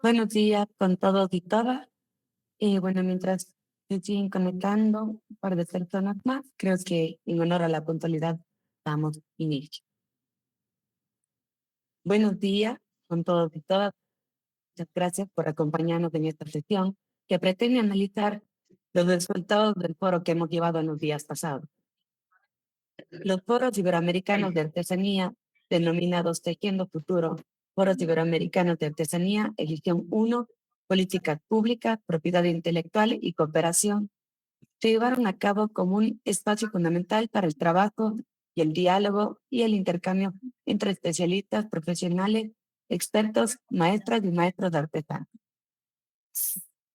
Buenos días con todos y todas. Bueno, mientras se siguen conectando un par de personas más, creo que en honor a la puntualidad damos inicio. Buenos días con todos y todas. Muchas gracias por acompañarnos en esta sesión que pretende analizar los resultados del foro que hemos llevado en los días pasados. Los foros iberoamericanos de artesanía, denominados Tejiendo Futuro, foros iberoamericanos de artesanía, edición 1, políticas públicas, propiedad intelectual y cooperación, se llevaron a cabo como un espacio fundamental para el trabajo y el diálogo y el intercambio entre especialistas, profesionales, expertos, maestras y maestros de artesanos.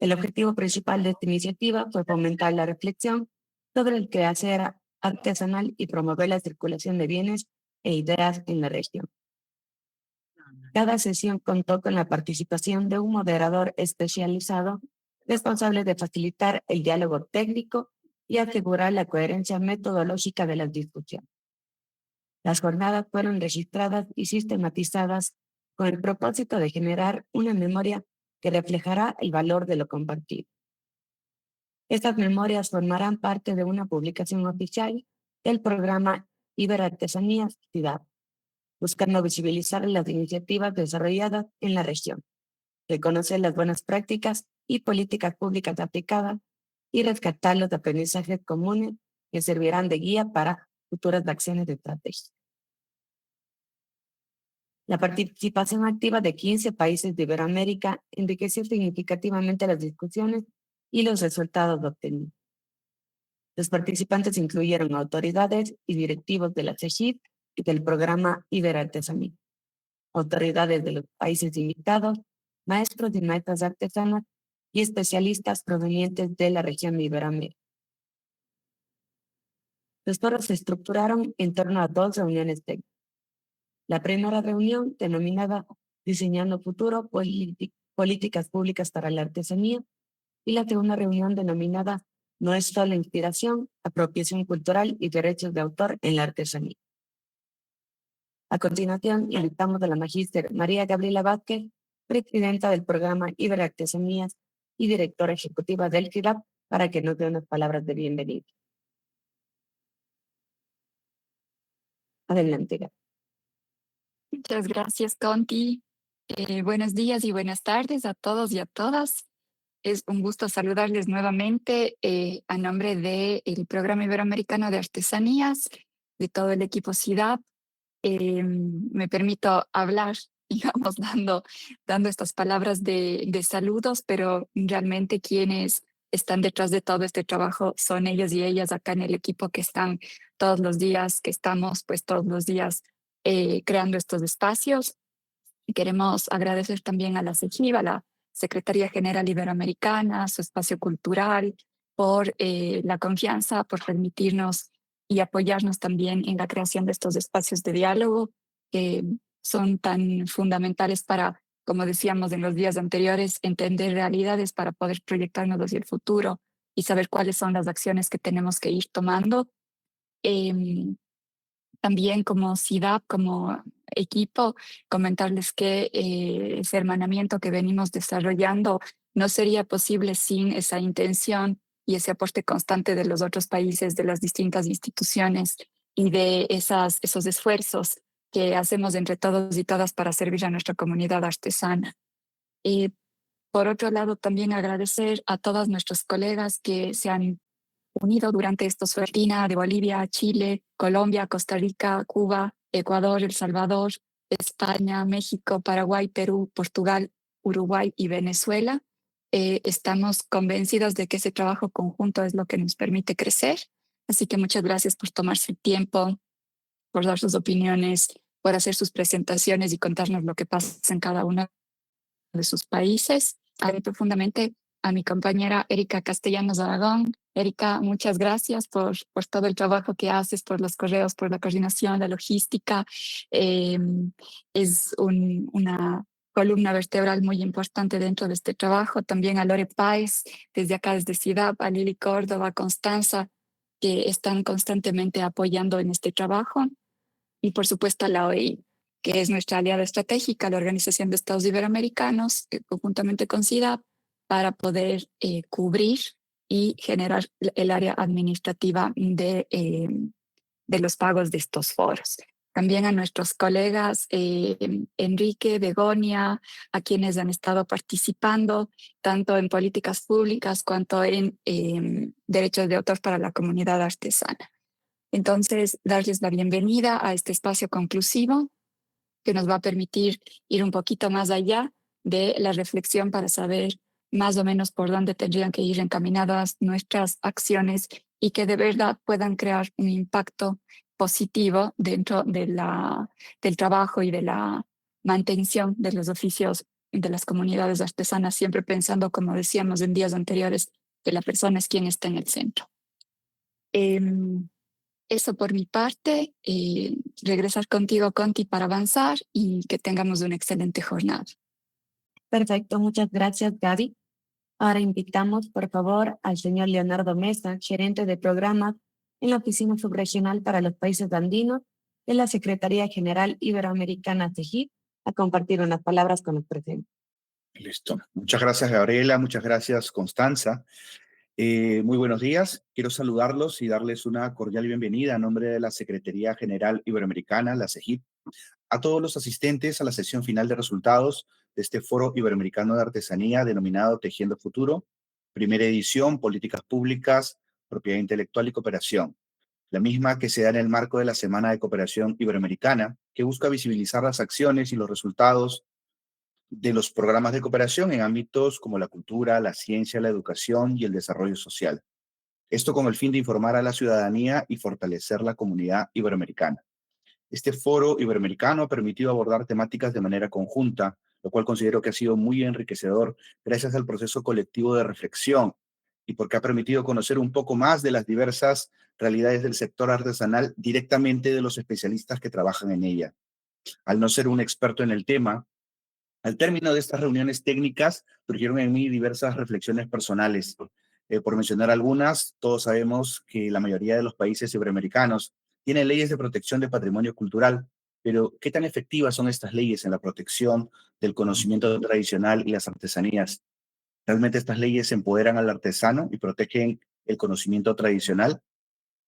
El objetivo principal de esta iniciativa fue fomentar la reflexión sobre el quehacer artesanal y promover la circulación de bienes e ideas en la región. Cada sesión contó con la participación de un moderador especializado responsable de facilitar el diálogo técnico y asegurar la coherencia metodológica de las discusiones. Las jornadas fueron registradas y sistematizadas con el propósito de generar una memoria que reflejará el valor de lo compartido. Estas memorias formarán parte de una publicación oficial del programa Iberartesanías Ciudad, buscando visibilizar las iniciativas desarrolladas en la región, reconocer las buenas prácticas y políticas públicas aplicadas y rescatar los aprendizajes comunes que servirán de guía para futuras acciones de estrategia. La participación activa de 15 países de Iberoamérica enriqueció significativamente las discusiones y los resultados obtenidos. Los participantes incluyeron autoridades y directivos de la CEGIP y del programa Iberartesanía, autoridades de los países invitados, maestros y maestras artesanas y especialistas provenientes de la región de Iberoamérica. Los foros se estructuraron en torno a dos reuniones técnicas. La primera reunión, denominada Diseñando Futuro, Políticas Públicas para la Artesanía, y la segunda reunión denominada No es solo inspiración, apropiación cultural y derechos de autor en la artesanía. A continuación, invitamos a la magíster María Gabriela Vázquez, presidenta del programa Iberartesanías y directora ejecutiva del CIDAP, para que nos dé unas palabras de bienvenida. Adelante, Gabriela. Muchas gracias, Conti. Buenos días y buenas tardes a todos y a todas. Es un gusto saludarles nuevamente a nombre del Programa Iberoamericano de Artesanías, de todo el equipo CIDAP. Me permito hablar, digamos, dando estas palabras de saludos, pero realmente quienes están detrás de todo este trabajo son ellos y ellas acá en el equipo que están todos los días, que estamos pues todos los días creando estos espacios. Y queremos agradecer también a la CEGIB, a la Secretaría General Iberoamericana, su espacio cultural, por la confianza, por permitirnos y apoyarnos también en la creación de estos espacios de diálogo que son tan fundamentales para, como decíamos en los días anteriores, entender realidades para poder proyectarnos hacia el futuro y saber cuáles son las acciones que tenemos que ir tomando. Em, También como CIDAP, como equipo, comentarles que ese hermanamiento que venimos desarrollando no sería posible sin esa intención y ese aporte constante de los otros países, de las distintas instituciones y de esos esfuerzos que hacemos entre todos y todas para servir a nuestra comunidad artesana. Y por otro lado, también agradecer a todas nuestros colegas que se han unido durante estos Argentina, de Bolivia, Chile, Colombia, Costa Rica, Cuba, Ecuador, El Salvador, España, México, Paraguay, Perú, Portugal, Uruguay y Venezuela. Estamos convencidos de que ese trabajo conjunto es lo que nos permite crecer. Así que muchas gracias por tomarse el tiempo, por dar sus opiniones, por hacer sus presentaciones y contarnos lo que pasa en cada uno de sus países. Agradezco profundamente a mi compañera Erika Castellanos Aragón. Erika, muchas gracias por todo el trabajo que haces, por los correos, por la coordinación, la logística. Eh, es una columna vertebral muy importante dentro de este trabajo. También a Lore Páez, desde acá, desde Ciudad, a Lili Córdoba, a Constanza, que están constantemente apoyando en este trabajo. Y por supuesto a la OEI. que es nuestra aliada estratégica, la Organización de Estados Iberoamericanos, conjuntamente con SIDA, para poder cubrir y generar el área administrativa de los pagos de estos foros. También a nuestros colegas Enrique, Begonia, a quienes han estado participando tanto en políticas públicas cuanto en derechos de autor para la comunidad artesana. Entonces, darles la bienvenida a este espacio conclusivo que nos va a permitir ir un poquito más allá de la reflexión para saber más o menos por dónde tendrían que ir encaminadas nuestras acciones y que de verdad puedan crear un impacto positivo dentro del trabajo y de la mantención de los oficios de las comunidades artesanas, siempre pensando, como decíamos en días anteriores, que la persona es quien está en el centro. Eso por mi parte, regresar contigo, Conti, para avanzar y que tengamos una excelente jornada. Perfecto, muchas gracias, Gaby. Ahora invitamos, por favor, al señor Leonardo Mesa, gerente de programas en la Oficina Subregional para los Países Andinos de la Secretaría General Iberoamericana CEGIP, a compartir unas palabras con los presentes. Listo. Muchas gracias, Gabriela. Muchas gracias, Constanza. Muy buenos días. Quiero saludarlos y darles una cordial bienvenida a nombre de la Secretaría General Iberoamericana, la CEGIP, a todos los asistentes a la sesión final de resultados de este Foro Iberoamericano de Artesanía denominado Tejiendo Futuro, primera edición, Políticas Públicas, Propiedad Intelectual y Cooperación. La misma que se da en el marco de la Semana de Cooperación Iberoamericana, que busca visibilizar las acciones y los resultados de los programas de cooperación en ámbitos como la cultura, la ciencia, la educación y el desarrollo social. Esto con el fin de informar a la ciudadanía y fortalecer la comunidad iberoamericana. Este foro iberoamericano ha permitido abordar temáticas de manera conjunta, lo cual considero que ha sido muy enriquecedor gracias al proceso colectivo de reflexión y porque ha permitido conocer un poco más de las diversas realidades del sector artesanal directamente de los especialistas que trabajan en ella. Al no ser un experto en el tema, al término de estas reuniones técnicas, surgieron en mí diversas reflexiones personales. Por mencionar algunas, todos sabemos que la mayoría de los países iberoamericanos tienen leyes de protección de patrimonio cultural, pero ¿qué tan efectivas son estas leyes en la protección del conocimiento tradicional y las artesanías? ¿Realmente estas leyes empoderan al artesano y protegen el conocimiento tradicional?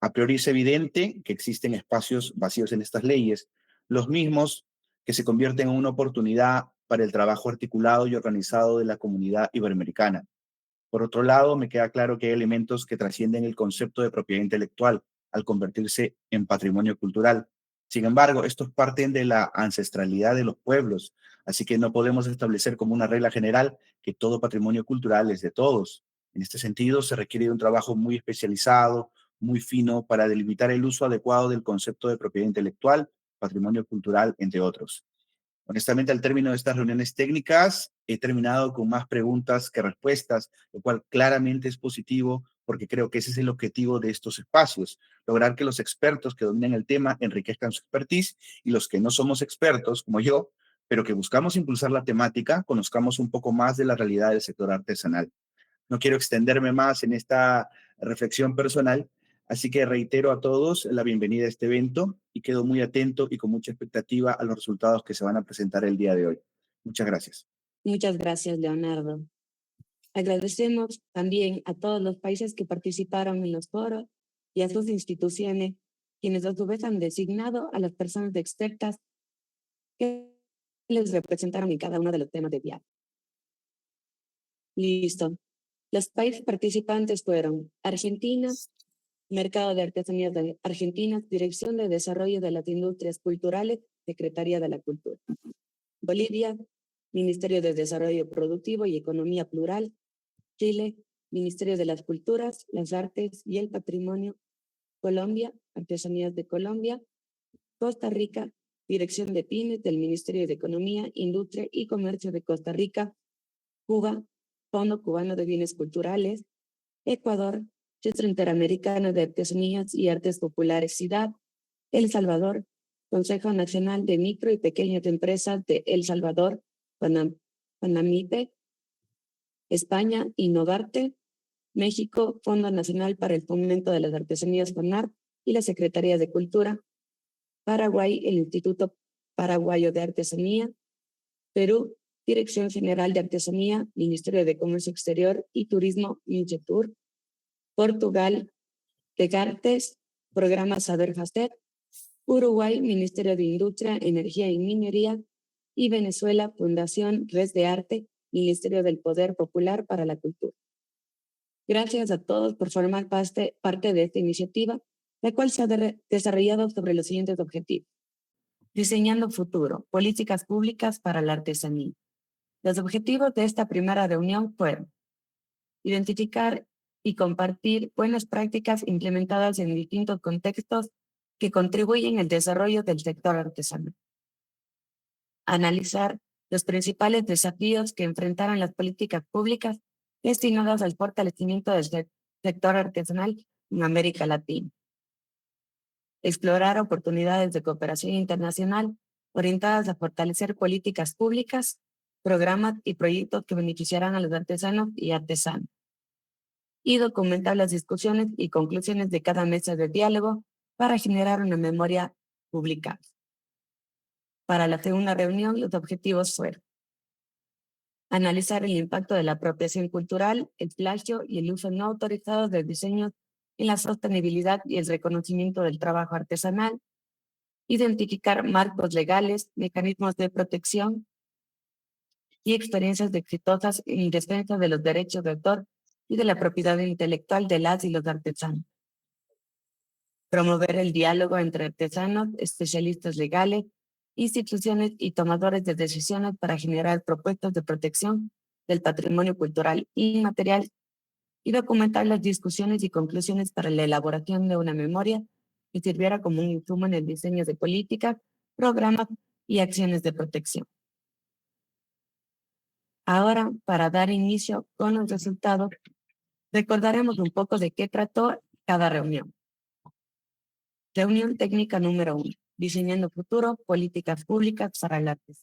A priori es evidente que existen espacios vacíos en estas leyes, los mismos que se convierten en una oportunidad para el trabajo articulado y organizado de la comunidad iberoamericana. Por otro lado, me queda claro que hay elementos que trascienden el concepto de propiedad intelectual al convertirse en patrimonio cultural. Sin embargo, estos parten de la ancestralidad de los pueblos, así que no podemos establecer como una regla general que todo patrimonio cultural es de todos. En este sentido, se requiere de un trabajo muy especializado, muy fino, para delimitar el uso adecuado del concepto de propiedad intelectual, patrimonio cultural, entre otros. Honestamente, al término de estas reuniones técnicas, he terminado con más preguntas que respuestas, lo cual claramente es positivo porque creo que ese es el objetivo de estos espacios, lograr que los expertos que dominan el tema enriquezcan su expertise y los que no somos expertos, como yo, pero que buscamos impulsar la temática, conozcamos un poco más de la realidad del sector artesanal. No quiero extenderme más en esta reflexión personal, así que reitero a todos la bienvenida a este evento y quedo muy atento y con mucha expectativa a los resultados que se van a presentar el día de hoy. Muchas gracias. Muchas gracias, Leonardo. Agradecemos también a todos los países que participaron en los foros y a sus instituciones, quienes a su vez han designado a las personas expertas que les representaron en cada uno de los temas de diálogo. Listo. Los países participantes fueron Argentina, Mercado de Artesanías de Argentina, Dirección de Desarrollo de las Industrias Culturales, Secretaría de la Cultura. Bolivia, Ministerio de Desarrollo Productivo y Economía Plural. Chile, Ministerio de las Culturas, las Artes y el Patrimonio. Colombia, Artesanías de Colombia. Costa Rica, Dirección de Pymes del Ministerio de Economía, Industria y Comercio de Costa Rica. Cuba, Fondo Cubano de Bienes Culturales. Ecuador, Centro Interamericano de Artesanías y Artes Populares, CIDAD. El Salvador, Consejo Nacional de Micro y Pequeñas Empresas de El Salvador, Panamipe. España, Innovarte. México, Fondo Nacional para el Fomento de las Artesanías, FONART, y la Secretaría de Cultura. Paraguay, el Instituto Paraguayo de Artesanía, Perú, Dirección General de Artesanía, Ministerio de Comercio Exterior y Turismo, Mincetur, Portugal, Tegartes, Programa Saber Facer, Uruguay, Ministerio de Industria, Energía y Minería, y Venezuela, Fundación Red de Arte, Ministerio del Poder Popular para la Cultura. Gracias a todos por formar parte de esta iniciativa, la cual se ha desarrollado sobre los siguientes objetivos. Diseñando futuro, políticas públicas para la artesanía. Los objetivos de esta primera reunión fueron identificar y compartir buenas prácticas implementadas en distintos contextos que contribuyen al desarrollo del sector artesanal. Analizar los principales desafíos que enfrentaron las políticas públicas destinadas al fortalecimiento del sector artesanal en América Latina. Explorar oportunidades de cooperación internacional orientadas a fortalecer políticas públicas, programas y proyectos que beneficiarán a los artesanos y artesanas. Y documentar las discusiones y conclusiones de cada mesa de diálogo para generar una memoria publicada. Para la segunda reunión, los objetivos fueron analizar el impacto de la apropiación cultural, el plagio y el uso no autorizado de diseños en la sostenibilidad y el reconocimiento del trabajo artesanal, identificar marcos legales, mecanismos de protección y experiencias exitosas en defensa de los derechos de autor y de la propiedad intelectual de las y los artesanos. Promover el diálogo entre artesanos, especialistas legales, instituciones y tomadores de decisiones para generar propuestas de protección del patrimonio cultural inmaterial y documentar las discusiones y conclusiones para la elaboración de una memoria que sirviera como un insumo en el diseño de políticas, programas y acciones de protección. Ahora, para dar inicio con los resultados, recordaremos un poco de qué trató cada reunión. Reunión técnica número 1. Diseñando futuro, políticas públicas para el arte.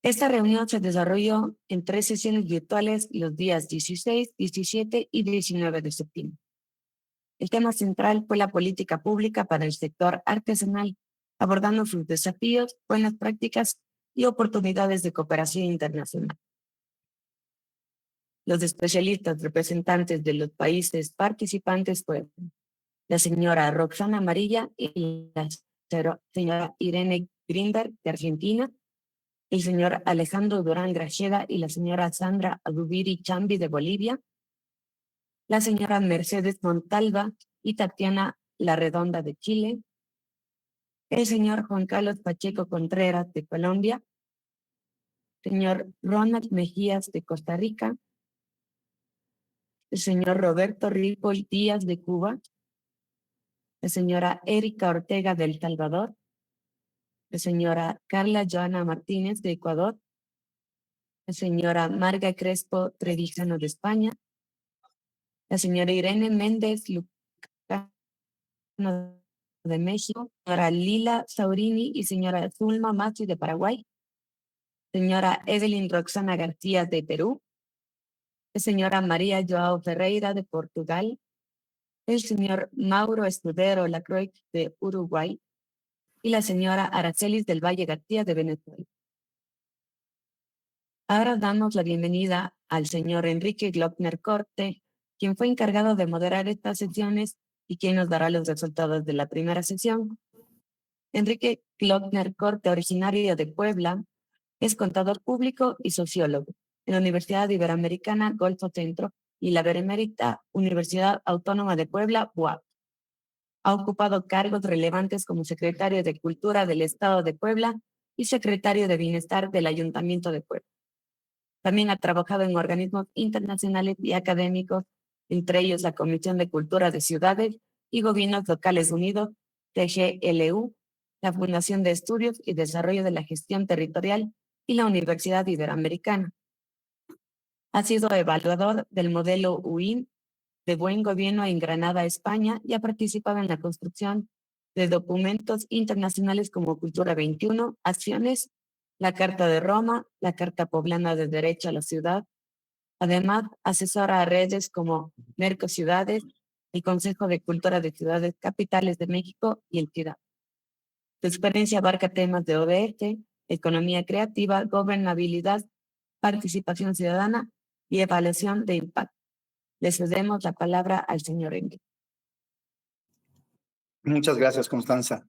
Esta reunión se desarrolló en 3 sesiones virtuales los días 16, 17 y 19 de septiembre. El tema central fue la política pública para el sector artesanal, abordando sus desafíos, buenas prácticas y oportunidades de cooperación internacional. Los especialistas representantes de los países participantes fueron la señora Roxana Amarilla y la señora Irene Greenberg de Argentina, el señor Alejandro Durán Grajeda y la señora Sandra Adubiri Chambi de Bolivia, la señora Mercedes Montalva y Tatiana La Redonda de Chile, el señor Juan Carlos Pacheco Contreras de Colombia, señor Ronald Mejías de Costa Rica, el señor Roberto Ripoll Díaz de Cuba, la señora Erika Ortega de El Salvador, la señora Carla Joana Martínez de Ecuador, la señora Marga Crespo Trevijano de España, la señora Irene Méndez Lucano de México, señora Lila Saurini y señora Zulma Machi de Paraguay, señora Evelyn Roxana García de Perú, la señora María Joao Ferreira de Portugal, el señor Mauro Escudero Lacroix de Uruguay y la señora Aracelis del Valle García de Venezuela. Ahora damos la bienvenida al señor Enrique Glockner Corte, quien fue encargado de moderar estas sesiones y quien nos dará los resultados de la primera sesión. Enrique Glockner Corte, originario de Puebla, es contador público y sociólogo en la Universidad Iberoamericana Golfo Centro y la Benemérita Universidad Autónoma de Puebla, UAP. Ha ocupado cargos relevantes como secretario de Cultura del Estado de Puebla y secretario de Bienestar del Ayuntamiento de Puebla. También ha trabajado en organismos internacionales y académicos, entre ellos la Comisión de Cultura de Ciudades y Gobiernos Locales Unidos, TGLU, la Fundación de Estudios y Desarrollo de la Gestión Territorial y la Universidad Iberoamericana. Ha sido evaluador del modelo UIN de Buen Gobierno en Granada, España, y ha participado en la construcción de documentos internacionales como Cultura 21, Acciones, la Carta de Roma, la Carta Poblana de Derecho a la Ciudad. Además, asesora a redes como Mercociudades, el Consejo de Cultura de Ciudades Capitales de México y el CIDAD. Tu experiencia abarca temas de ODS, economía creativa, gobernabilidad, participación ciudadana y evaluación de impacto. Le cedemos la palabra al señor Enrique. Muchas gracias, Constanza.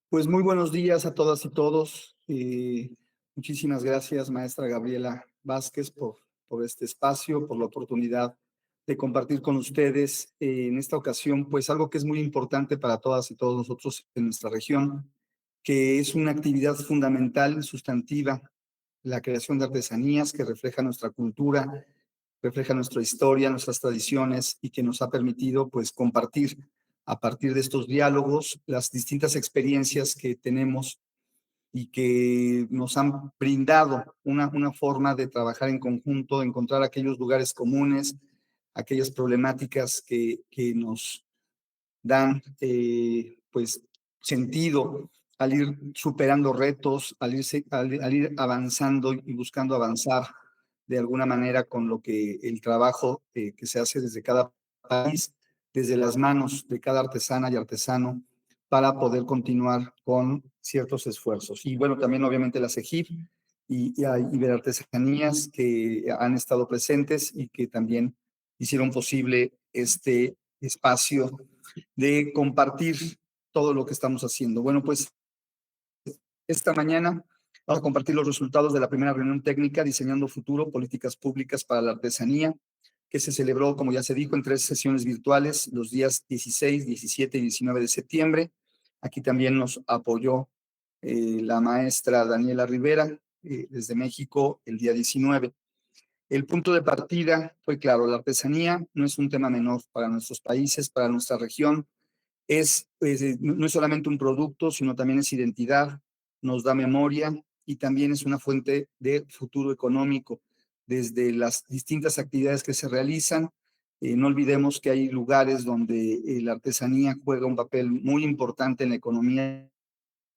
Pues muy buenos días a todas y todos. Muchísimas gracias, maestra Gabriela Vázquez, por este espacio, por la oportunidad de compartir con ustedes en esta ocasión, pues algo que es muy importante para todas y todos nosotros en nuestra región, que es una actividad fundamental, sustantiva, la creación de artesanías que refleja nuestra cultura, refleja nuestra historia, nuestras tradiciones y que nos ha permitido pues compartir a partir de estos diálogos las distintas experiencias que tenemos y que nos han brindado una forma de trabajar en conjunto, de encontrar aquellos lugares comunes, aquellas problemáticas que nos dan pues sentido al ir superando retos, al ir avanzando y buscando avanzar de alguna manera con lo que el trabajo que se hace desde cada país, desde las manos de cada artesana y artesano para poder continuar con ciertos esfuerzos. Y bueno, también obviamente la CEGIP y Iberartesanías que han estado presentes y que también hicieron posible este espacio de compartir todo lo que estamos haciendo. Bueno, pues esta mañana vamos a compartir los resultados de la primera reunión técnica Diseñando Futuro, Políticas Públicas para la Artesanía, que se celebró, como ya se dijo, en 3 sesiones virtuales los días 16, 17 y 19 de septiembre. Aquí también nos apoyó la maestra Daniela Rivera desde México el día 19. El punto de partida fue claro, la artesanía no es un tema menor para nuestros países, para nuestra región, no es solamente un producto, sino también es identidad, nos da memoria y también es una fuente de futuro económico desde las distintas actividades que se realizan. No olvidemos que hay lugares donde la artesanía juega un papel muy importante en la economía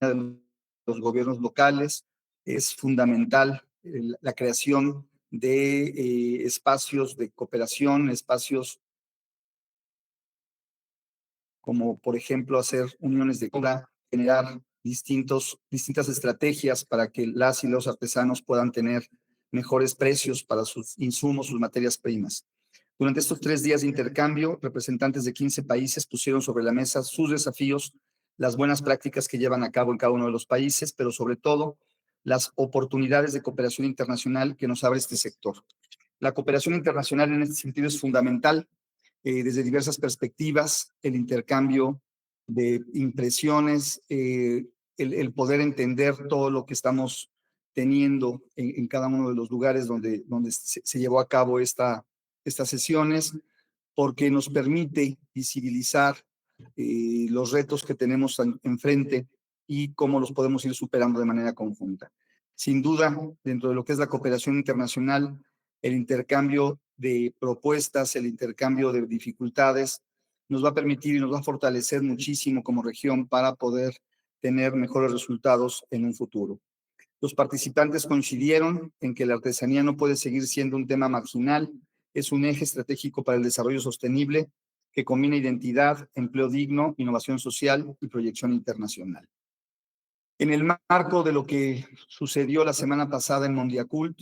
de los gobiernos locales. Es fundamental la creación de espacios de cooperación, espacios como por ejemplo hacer uniones de compra, generar distintas estrategias para que las y los artesanos puedan tener mejores precios para sus insumos, sus materias primas. Durante estos 3 días de intercambio, representantes de 15 países pusieron sobre la mesa sus desafíos, las buenas prácticas que llevan a cabo en cada uno de los países, pero sobre todo las oportunidades de cooperación internacional que nos abre este sector. La cooperación internacional en este sentido es fundamental desde diversas perspectivas, el intercambio de impresiones, el poder entender todo lo que estamos teniendo en cada uno de los lugares donde se llevó a cabo estas sesiones, porque nos permite visibilizar los retos que tenemos enfrente y cómo los podemos ir superando de manera conjunta. Sin duda, dentro de lo que es la cooperación internacional, el intercambio de propuestas, el intercambio de dificultades, nos va a permitir y nos va a fortalecer muchísimo como región para poder tener mejores resultados en un futuro. Los participantes coincidieron en que la artesanía no puede seguir siendo un tema marginal, es un eje estratégico para el desarrollo sostenible que combina identidad, empleo digno, innovación social y proyección internacional. En el marco de lo que sucedió la semana pasada en Mondiacult,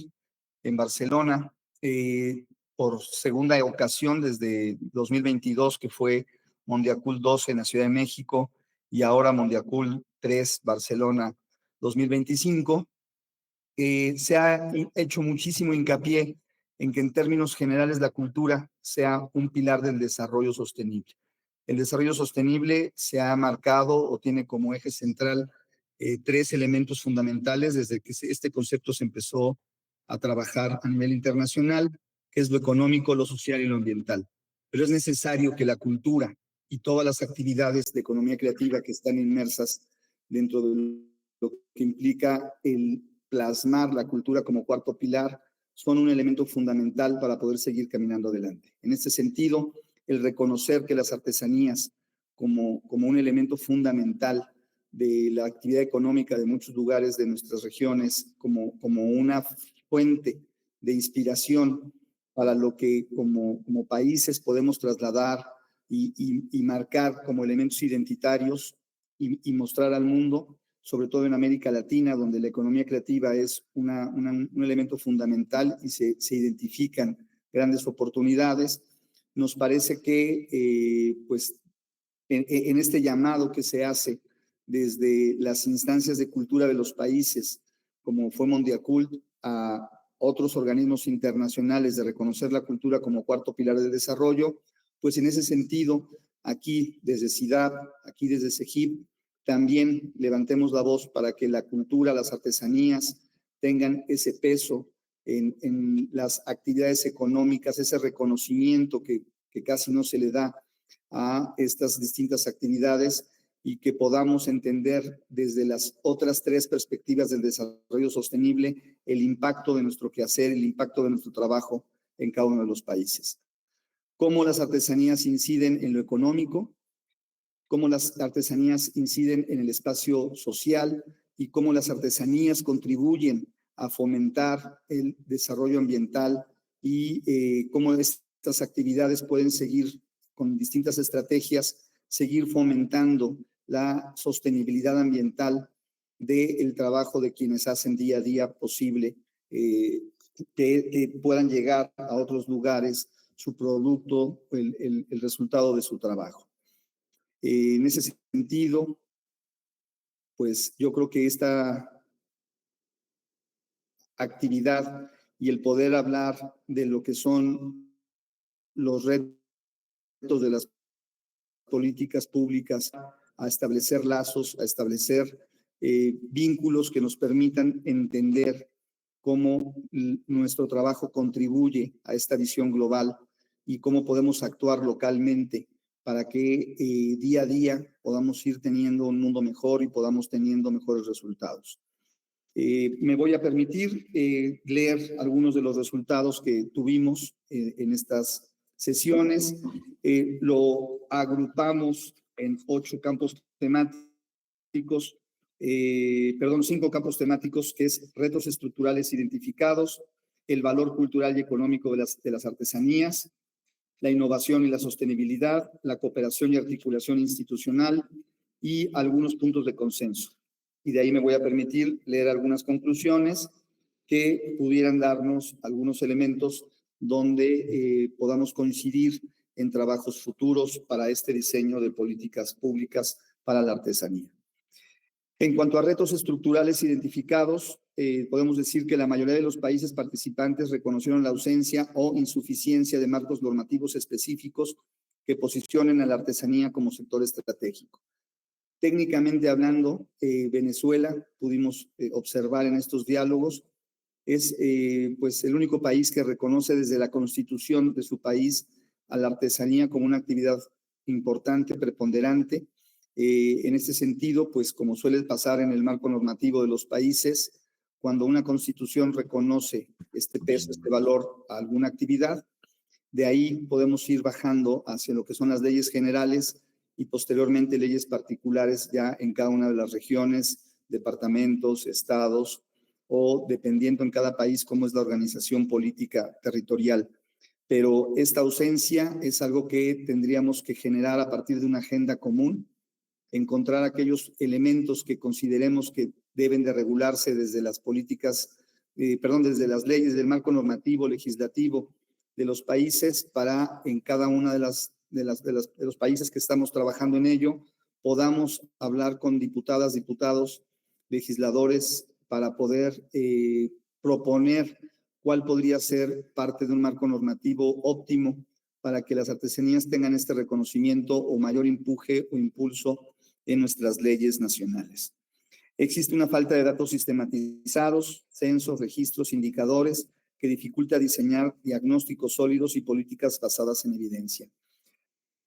en Barcelona, por segunda ocasión desde 2022, que fue Mondiacult 12 en la Ciudad de México y ahora Mondiacult 3 Barcelona 2025, se ha hecho muchísimo hincapié en que en términos generales la cultura sea un pilar del desarrollo sostenible. El desarrollo sostenible se ha marcado o tiene como eje central 3 elementos fundamentales desde que este concepto se empezó a trabajar a nivel internacional, que es lo económico, lo social y lo ambiental. Pero es necesario que la cultura y todas las actividades de economía creativa que están inmersas dentro de lo que implica el plasmar la cultura como cuarto pilar, son un elemento fundamental para poder seguir caminando adelante. En este sentido, el reconocer que las artesanías como un elemento fundamental de la actividad económica de muchos lugares de nuestras regiones, como una fuente de inspiración para lo que como países podemos trasladar y marcar como elementos identitarios, y mostrar al mundo, sobre todo en América Latina, donde la economía creativa es un elemento fundamental y se identifican grandes oportunidades. Nos parece que, pues, en este llamado que se hace desde las instancias de cultura de los países, como fue Mondiacult, a otros organismos internacionales de reconocer la cultura como cuarto pilar del desarrollo, pues en ese sentido, aquí desde CIDAD, aquí desde CEGIP, también levantemos la voz para que la cultura, las artesanías tengan ese peso en las actividades económicas, ese reconocimiento que casi no se le da a estas distintas actividades y que podamos entender desde las otras tres perspectivas del desarrollo sostenible el impacto de nuestro quehacer, el impacto de nuestro trabajo en cada uno de los países. Cómo las artesanías inciden en lo económico, cómo las artesanías inciden en el espacio social y cómo las artesanías contribuyen a fomentar el desarrollo ambiental y cómo estas actividades pueden seguir con distintas estrategias, seguir fomentando la sostenibilidad ambiental del trabajo de quienes hacen día a día posible que puedan llegar a otros lugares su producto, el resultado de su trabajo. En ese sentido, pues yo creo que esta actividad y el poder hablar de lo que son los retos de las políticas públicas, a establecer lazos, a establecer vínculos que nos permitan entender cómo nuestro trabajo contribuye a esta visión global y cómo podemos actuar localmente para que día a día podamos ir teniendo un mundo mejor y podamos teniendo mejores resultados. Me voy a permitir leer algunos de los resultados que tuvimos en estas sesiones. Lo agrupamos en 5 campos temáticos, que es retos estructurales identificados, el valor cultural y económico de las artesanías, la innovación y la sostenibilidad, la cooperación y articulación institucional y algunos puntos de consenso. Y de ahí me voy a permitir leer algunas conclusiones que pudieran darnos algunos elementos donde podamos coincidir en trabajos futuros para este diseño de políticas públicas para la artesanía. En cuanto a retos estructurales identificados, podemos decir que la mayoría de los países participantes reconocieron la ausencia o insuficiencia de marcos normativos específicos que posicionen a la artesanía como sector estratégico. Técnicamente hablando, Venezuela, pudimos observar en estos diálogos, es pues el único país que reconoce desde la constitución de su país a la artesanía como una actividad importante, preponderante. En este sentido, pues como suele pasar en el marco normativo de los países, cuando una constitución reconoce este peso, este valor a alguna actividad, de ahí podemos ir bajando hacia lo que son las leyes generales y posteriormente leyes particulares ya en cada una de las regiones, departamentos, estados o dependiendo en cada país cómo es la organización política territorial. Pero esta ausencia es algo que tendríamos que generar a partir de una agenda común, encontrar aquellos elementos que consideremos que deben de regularse desde las políticas, desde las leyes del marco normativo, legislativo de los países para en cada una de los países que estamos trabajando en ello, podamos hablar con diputadas, diputados, legisladores para poder proponer cuál podría ser parte de un marco normativo óptimo para que las artesanías tengan este reconocimiento o mayor empuje o impulso en nuestras leyes nacionales. Existe una falta de datos sistematizados, censos, registros, indicadores, que dificulta diseñar diagnósticos sólidos y políticas basadas en evidencia.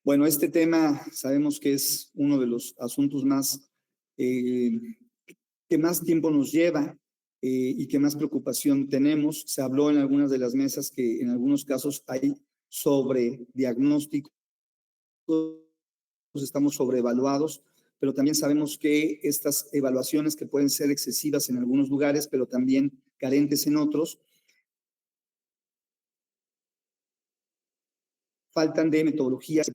Bueno, este tema sabemos que es uno de los asuntos más que más tiempo nos lleva y que más preocupación tenemos. Se habló en algunas de las mesas que en algunos casos hay sobrediagnósticos, estamos sobreevaluados, pero también sabemos que estas evaluaciones que pueden ser excesivas en algunos lugares, pero también carentes en otros, faltan de metodologías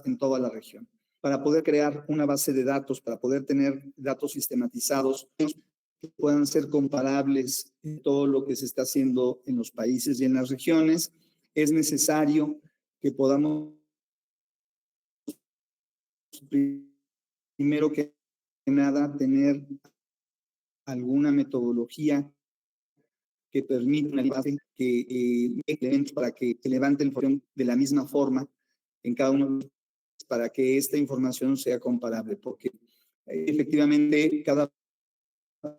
en toda la región. para poder crear una base de datos, para poder tener datos sistematizados que puedan ser comparables en todo lo que se está haciendo en los países y en las regiones. Es necesario que podamos, primero que nada, tener alguna metodología que permita para que se levante la información de la misma forma en cada uno de los países, para que esta información sea comparable, porque efectivamente cada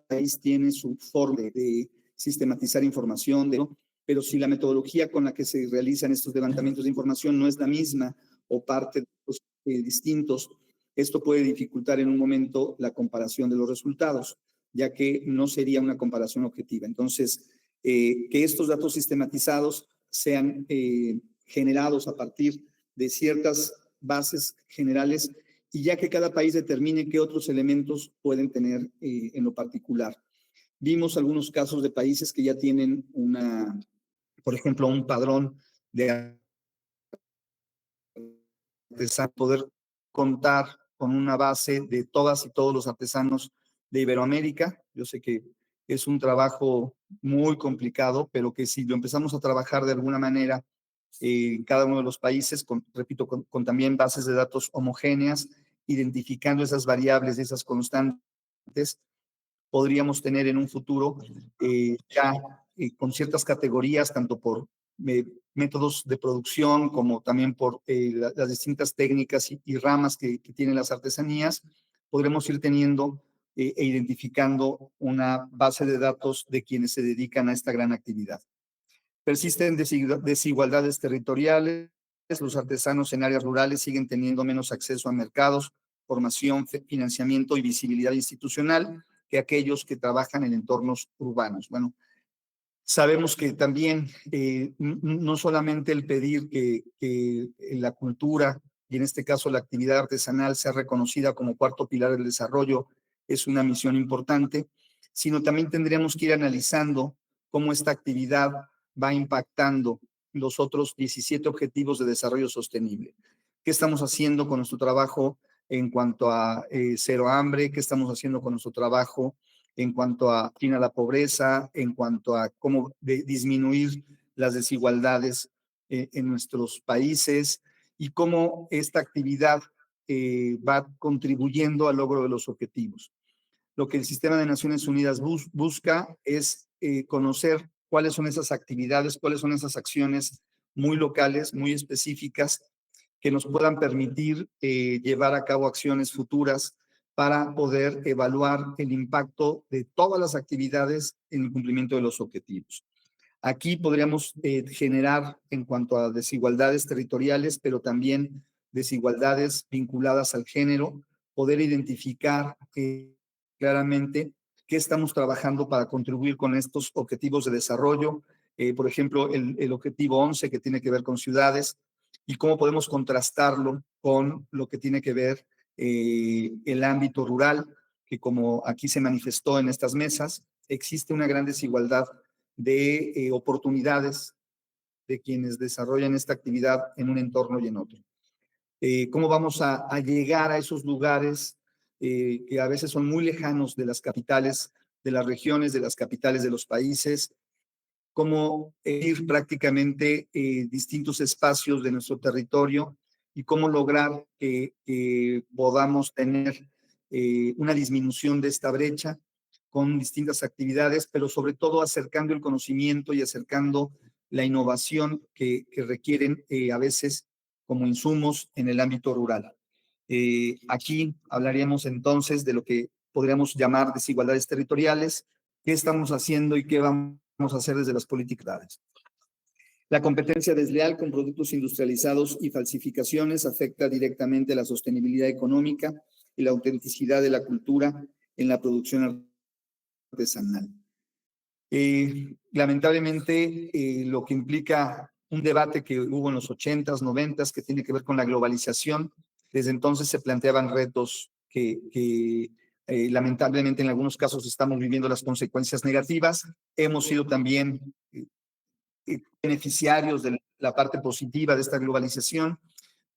país tiene su forma de sistematizar información, pero si la metodología con la que se realizan estos levantamientos de información no es la misma o parte de los distintos, esto puede dificultar en un momento la comparación de los resultados, ya que no sería una comparación objetiva. Entonces, que estos datos sistematizados sean generados a partir de ciertas bases generales y ya que cada país determine qué otros elementos pueden tener en lo particular. Vimos algunos casos de países que ya tienen por ejemplo, un padrón de artesanos, poder contar con una base de todas y todos los artesanos de Iberoamérica. Yo sé que es un trabajo muy complicado, pero que si lo empezamos a trabajar de alguna manera en cada uno de los países, repito, con también bases de datos homogéneas, identificando esas variables, esas constantes, podríamos tener en un futuro ya con ciertas categorías, tanto por métodos de producción como también por las distintas técnicas y ramas que tienen las artesanías, podremos ir teniendo e identificando una base de datos de quienes se dedican a esta gran actividad. Persisten desigualdades territoriales, los artesanos en áreas rurales siguen teniendo menos acceso a mercados, formación, financiamiento y visibilidad institucional que aquellos que trabajan en entornos urbanos. Bueno, sabemos que también no solamente el pedir que la cultura y en este caso la actividad artesanal sea reconocida como cuarto pilar del desarrollo es una misión importante, sino también tendríamos que ir analizando cómo esta actividad va impactando los otros 17 objetivos de desarrollo sostenible. ¿Qué estamos haciendo con nuestro trabajo en cuanto a cero hambre? ¿Qué estamos haciendo con nuestro trabajo en cuanto a fin a la pobreza, en cuanto a cómo disminuir las desigualdades en nuestros países y cómo esta actividad va contribuyendo al logro de los objetivos? Lo que el Sistema de Naciones Unidas busca es conocer cuáles son esas actividades, cuáles son esas acciones muy locales, muy específicas, que nos puedan permitir llevar a cabo acciones futuras para poder evaluar el impacto de todas las actividades en el cumplimiento de los objetivos. Aquí podríamos generar en cuanto a desigualdades territoriales, pero también desigualdades vinculadas al género, poder identificar claramente qué estamos trabajando para contribuir con estos objetivos de desarrollo. Por ejemplo, el objetivo 11 que tiene que ver con ciudades y cómo podemos contrastarlo con lo que tiene que ver el ámbito rural, que como aquí se manifestó en estas mesas, existe una gran desigualdad de oportunidades de quienes desarrollan esta actividad en un entorno y en otro. ¿Cómo vamos a llegar a esos lugares que a veces son muy lejanos de las capitales, de las regiones, de las capitales de los países? ¿Cómo ir prácticamente distintos espacios de nuestro territorio y cómo lograr que podamos tener una disminución de esta brecha con distintas actividades, pero sobre todo acercando el conocimiento y acercando la innovación que requieren a veces como insumos en el ámbito rural? Aquí hablaríamos entonces de lo que podríamos llamar desigualdades territoriales, qué estamos haciendo y qué vamos a hacer desde las políticas. La competencia desleal con productos industrializados y falsificaciones afecta directamente la sostenibilidad económica y la autenticidad de la cultura en la producción artesanal. Lamentablemente, lo que implica un debate que hubo en los 80s, 90s, que tiene que ver con la globalización. Desde entonces se planteaban retos que lamentablemente en algunos casos estamos viviendo las consecuencias negativas. Hemos sido también beneficiarios de la parte positiva de esta globalización,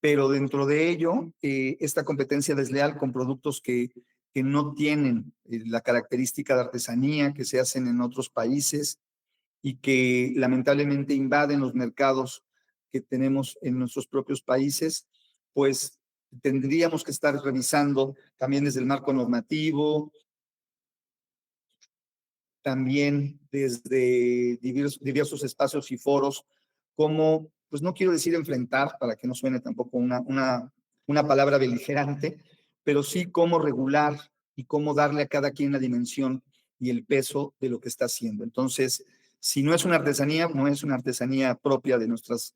pero dentro de ello, esta competencia desleal con productos que no tienen la característica de artesanía que se hacen en otros países y que lamentablemente invaden los mercados que tenemos en nuestros propios países, pues tendríamos que estar revisando también desde el marco normativo, también desde diversos espacios y foros, como, pues no quiero decir enfrentar, para que no suene tampoco una palabra beligerante, pero sí cómo regular y cómo darle a cada quien la dimensión y el peso de lo que está haciendo. Entonces, si no es una artesanía, no es una artesanía propia de nuestras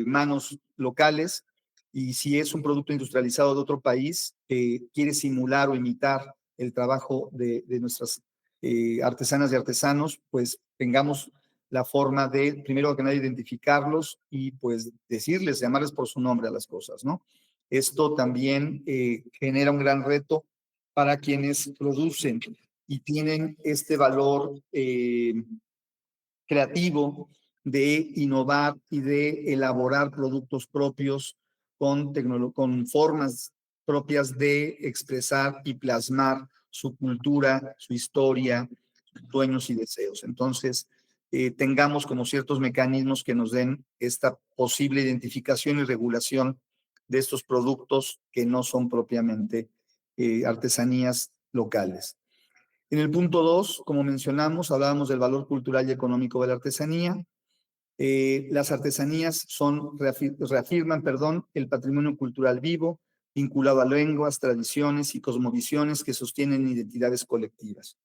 manos locales, y si es un producto industrializado de otro país, quiere simular o imitar el trabajo de nuestras artesanas y artesanos, pues tengamos la forma de, primero que nada, identificarlos y pues decirles, llamarles por su nombre a las cosas, ¿no? Esto también genera un gran reto para quienes producen y tienen este valor creativo de innovar y de elaborar productos propios con formas propias de expresar y plasmar su cultura, su historia, sueños y deseos. Entonces, tengamos como ciertos mecanismos que nos den esta posible identificación y regulación de estos productos que no son propiamente artesanías locales. En el punto 2, como mencionamos, hablábamos del valor cultural y económico de la artesanía. Las artesanías reafirman, el patrimonio cultural vivo, vinculado a lenguas, tradiciones y cosmovisiones que sostienen identidades colectivas.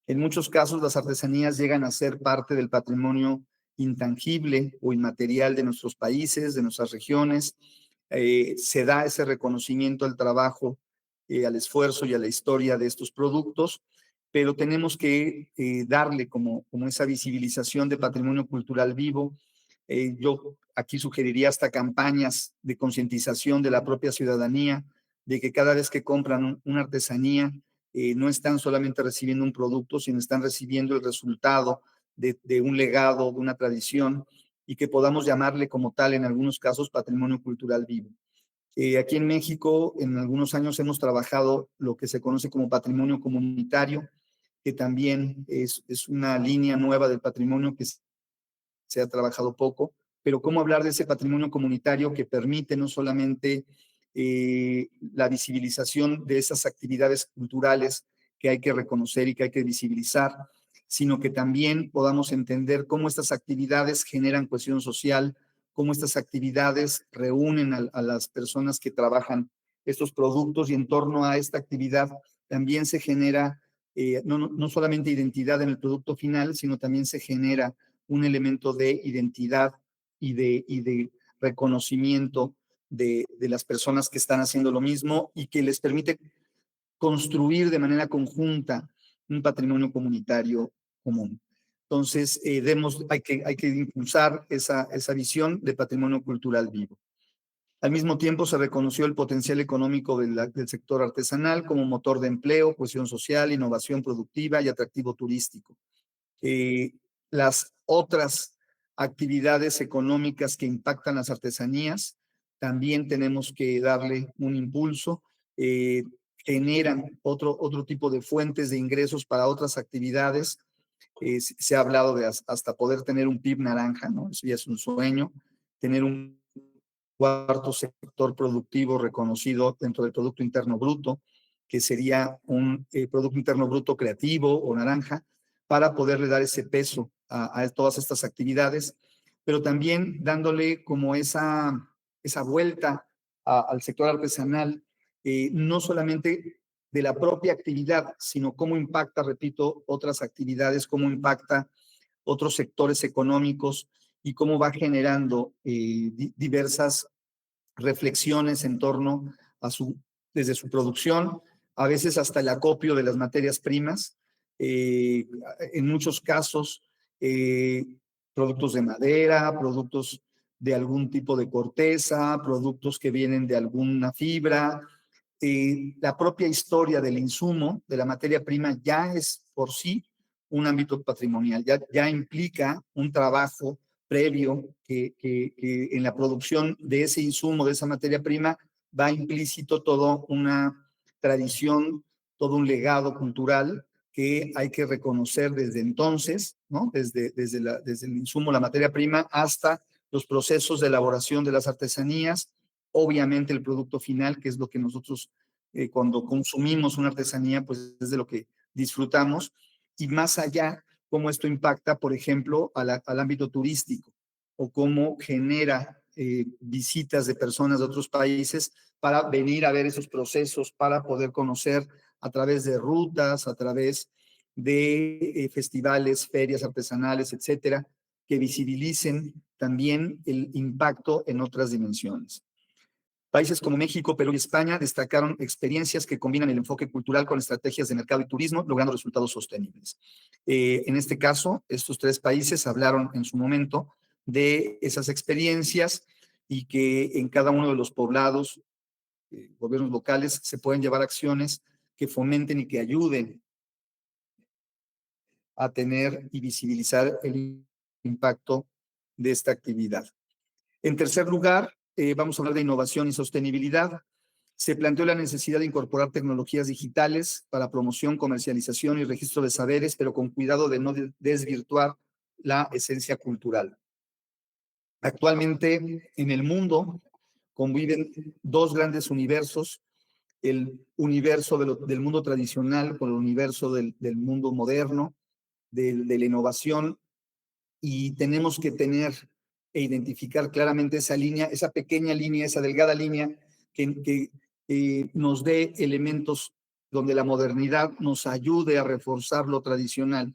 En muchos casos, las artesanías llegan a ser parte del patrimonio intangible o inmaterial de nuestros países, de nuestras regiones. Se da ese reconocimiento al trabajo, al esfuerzo y a la historia de estos productos, pero tenemos que darle como esa visibilización de patrimonio cultural vivo. Yo aquí sugeriría hasta campañas de concientización de la propia ciudadanía, de que cada vez que compran una artesanía, no están solamente recibiendo un producto, sino están recibiendo el resultado de un legado, de una tradición, y que podamos llamarle como tal, en algunos casos, patrimonio cultural vivo. Aquí en México, en algunos años hemos trabajado lo que se conoce como patrimonio comunitario, que también es una línea nueva del patrimonio que se ha trabajado poco, pero cómo hablar de ese patrimonio comunitario que permite no solamente la visibilización de esas actividades culturales que hay que reconocer y que hay que visibilizar, sino que también podamos entender cómo estas actividades generan cohesión social, cómo estas actividades reúnen a las personas que trabajan estos productos, y en torno a esta actividad también se genera no solamente identidad en el producto final, sino también se genera un elemento de identidad y de reconocimiento de las personas que están haciendo lo mismo, y que les permite construir de manera conjunta un patrimonio comunitario común. Entonces, hay que impulsar esa visión de patrimonio cultural vivo. Al mismo tiempo, se reconoció el potencial económico del sector artesanal como motor de empleo, cohesión social, innovación productiva y atractivo turístico. Las otras actividades económicas que impactan las artesanías, también tenemos que darle un impulso. Generan otro tipo de fuentes de ingresos para otras actividades. Se ha hablado de hasta poder tener un PIB naranja, ¿no? Eso ya es un sueño. Tener un cuarto sector productivo reconocido dentro del Producto Interno Bruto, que sería un Producto Interno Bruto creativo o naranja, para poderle dar ese peso a todas estas actividades, pero también dándole como esa vuelta al sector artesanal, no solamente de la propia actividad, sino cómo impacta, repito, otras actividades, cómo impacta otros sectores económicos y cómo va generando diversas reflexiones en torno a desde su producción, a veces hasta el acopio de las materias primas, en muchos casos productos de madera, productos de algún tipo de corteza, productos que vienen de alguna fibra. La propia historia del insumo, de la materia prima, ya es por sí un ámbito patrimonial, ya implica un trabajo previo que en la producción de ese insumo, de esa materia prima, va implícito toda una tradición, todo un legado cultural que hay que reconocer desde entonces, ¿no? Desde el insumo, la materia prima, hasta los procesos de elaboración de las artesanías, obviamente el producto final, que es lo que nosotros cuando consumimos una artesanía, pues es de lo que disfrutamos, y más allá, cómo esto impacta, por ejemplo, al ámbito turístico, o cómo genera visitas de personas de otros países para venir a ver esos procesos, para poder conocer a través de rutas, a través de festivales, ferias artesanales, etcétera, que visibilicen también el impacto en otras dimensiones. Países como México, Perú y España destacaron experiencias que combinan el enfoque cultural con estrategias de mercado y turismo, logrando resultados sostenibles. En este caso, estos 3 países hablaron en su momento de esas experiencias y que en cada uno de los poblados, gobiernos locales, se pueden llevar acciones que fomenten y que ayuden a tener y visibilizar el impacto de esta actividad. En tercer lugar, vamos a hablar de innovación y sostenibilidad. Se planteó la necesidad de incorporar tecnologías digitales para promoción, comercialización y registro de saberes, pero con cuidado de no desvirtuar la esencia cultural. Actualmente en el mundo conviven 2 grandes universos, el universo del mundo tradicional con el universo del mundo moderno, de la innovación, y tenemos que tener e identificar claramente esa línea, esa pequeña línea, esa delgada línea que nos dé elementos donde la modernidad nos ayude a reforzar lo tradicional,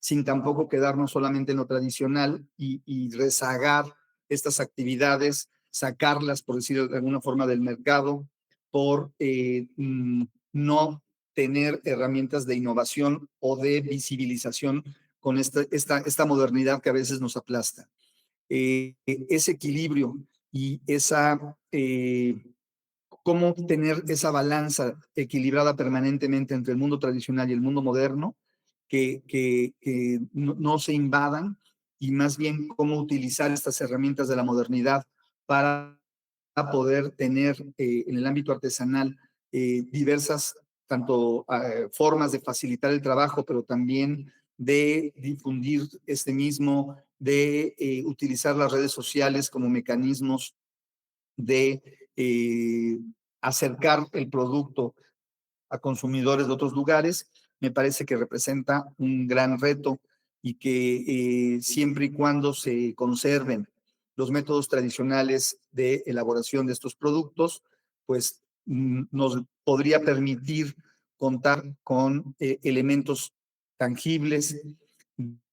sin tampoco quedarnos solamente en lo tradicional y rezagar estas actividades, sacarlas, por decirlo de alguna forma, del mercado, por no tener herramientas de innovación o de visibilización con esta modernidad que a veces nos aplasta. Ese equilibrio y cómo tener esa balanza equilibrada permanentemente entre el mundo tradicional y el mundo moderno, que no se invadan, y más bien cómo utilizar estas herramientas de la modernidad para poder tener en el ámbito artesanal diversas tanto formas de facilitar el trabajo, pero también de difundir este mismo, de utilizar las redes sociales como mecanismos de acercar el producto a consumidores de otros lugares, me parece que representa un gran reto, y que siempre y cuando se conserven los métodos tradicionales de elaboración de estos productos, pues nos podría permitir contar con elementos tangibles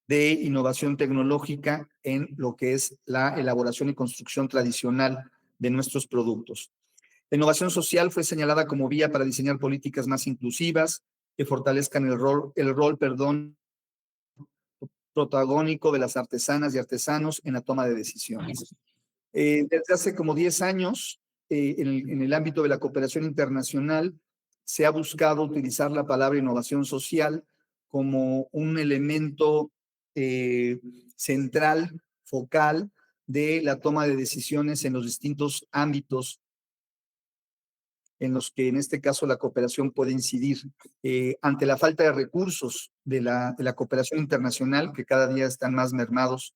de innovación tecnológica en lo que es la elaboración y construcción tradicional de nuestros productos. La innovación social fue señalada como vía para diseñar políticas más inclusivas que fortalezcan el rol protagónico de las artesanas y artesanos en la toma de decisiones. Desde hace como 10 años, en el ámbito de la cooperación internacional, se ha buscado utilizar la palabra innovación social como un elemento central, focal, de la toma de decisiones en los distintos ámbitos en los que en este caso la cooperación puede incidir. Ante la falta de recursos de la cooperación internacional, que cada día están más mermados,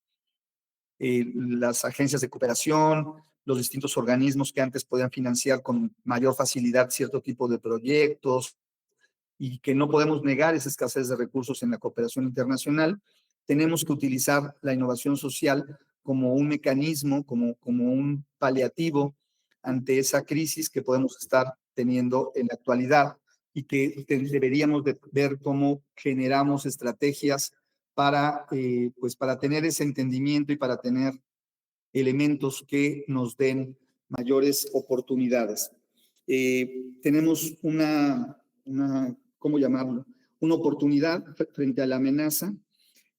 las agencias de cooperación, los distintos organismos que antes podían financiar con mayor facilidad cierto tipo de proyectos, y que no podemos negar esa escasez de recursos en la cooperación internacional, tenemos que utilizar la innovación social como un mecanismo, como un paliativo ante esa crisis que podemos estar teniendo en la actualidad, y que deberíamos de ver cómo generamos estrategias para, pues para tener ese entendimiento y para tener elementos que nos den mayores oportunidades. Tenemos ¿cómo llamarlo? Una oportunidad frente a la amenaza,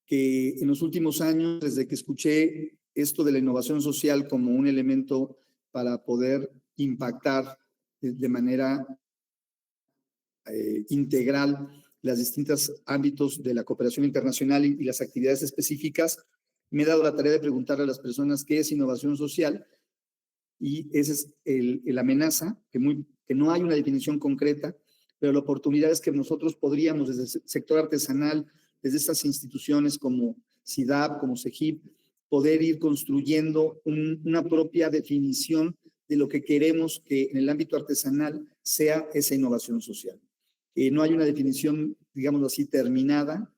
que en los últimos años, desde que escuché esto de la innovación social como un elemento para poder impactar de manera integral los distintos ámbitos de la cooperación internacional y las actividades específicas, Me he dado la tarea de preguntarle a las personas qué es innovación social, y esa es la amenaza, que no hay una definición concreta, pero la oportunidad es que nosotros podríamos, desde el sector artesanal, desde estas instituciones como SIDAP, como CEGIP, poder ir construyendo una propia definición de lo que queremos que en el ámbito artesanal sea esa innovación social. No hay una definición, digamos así, terminada,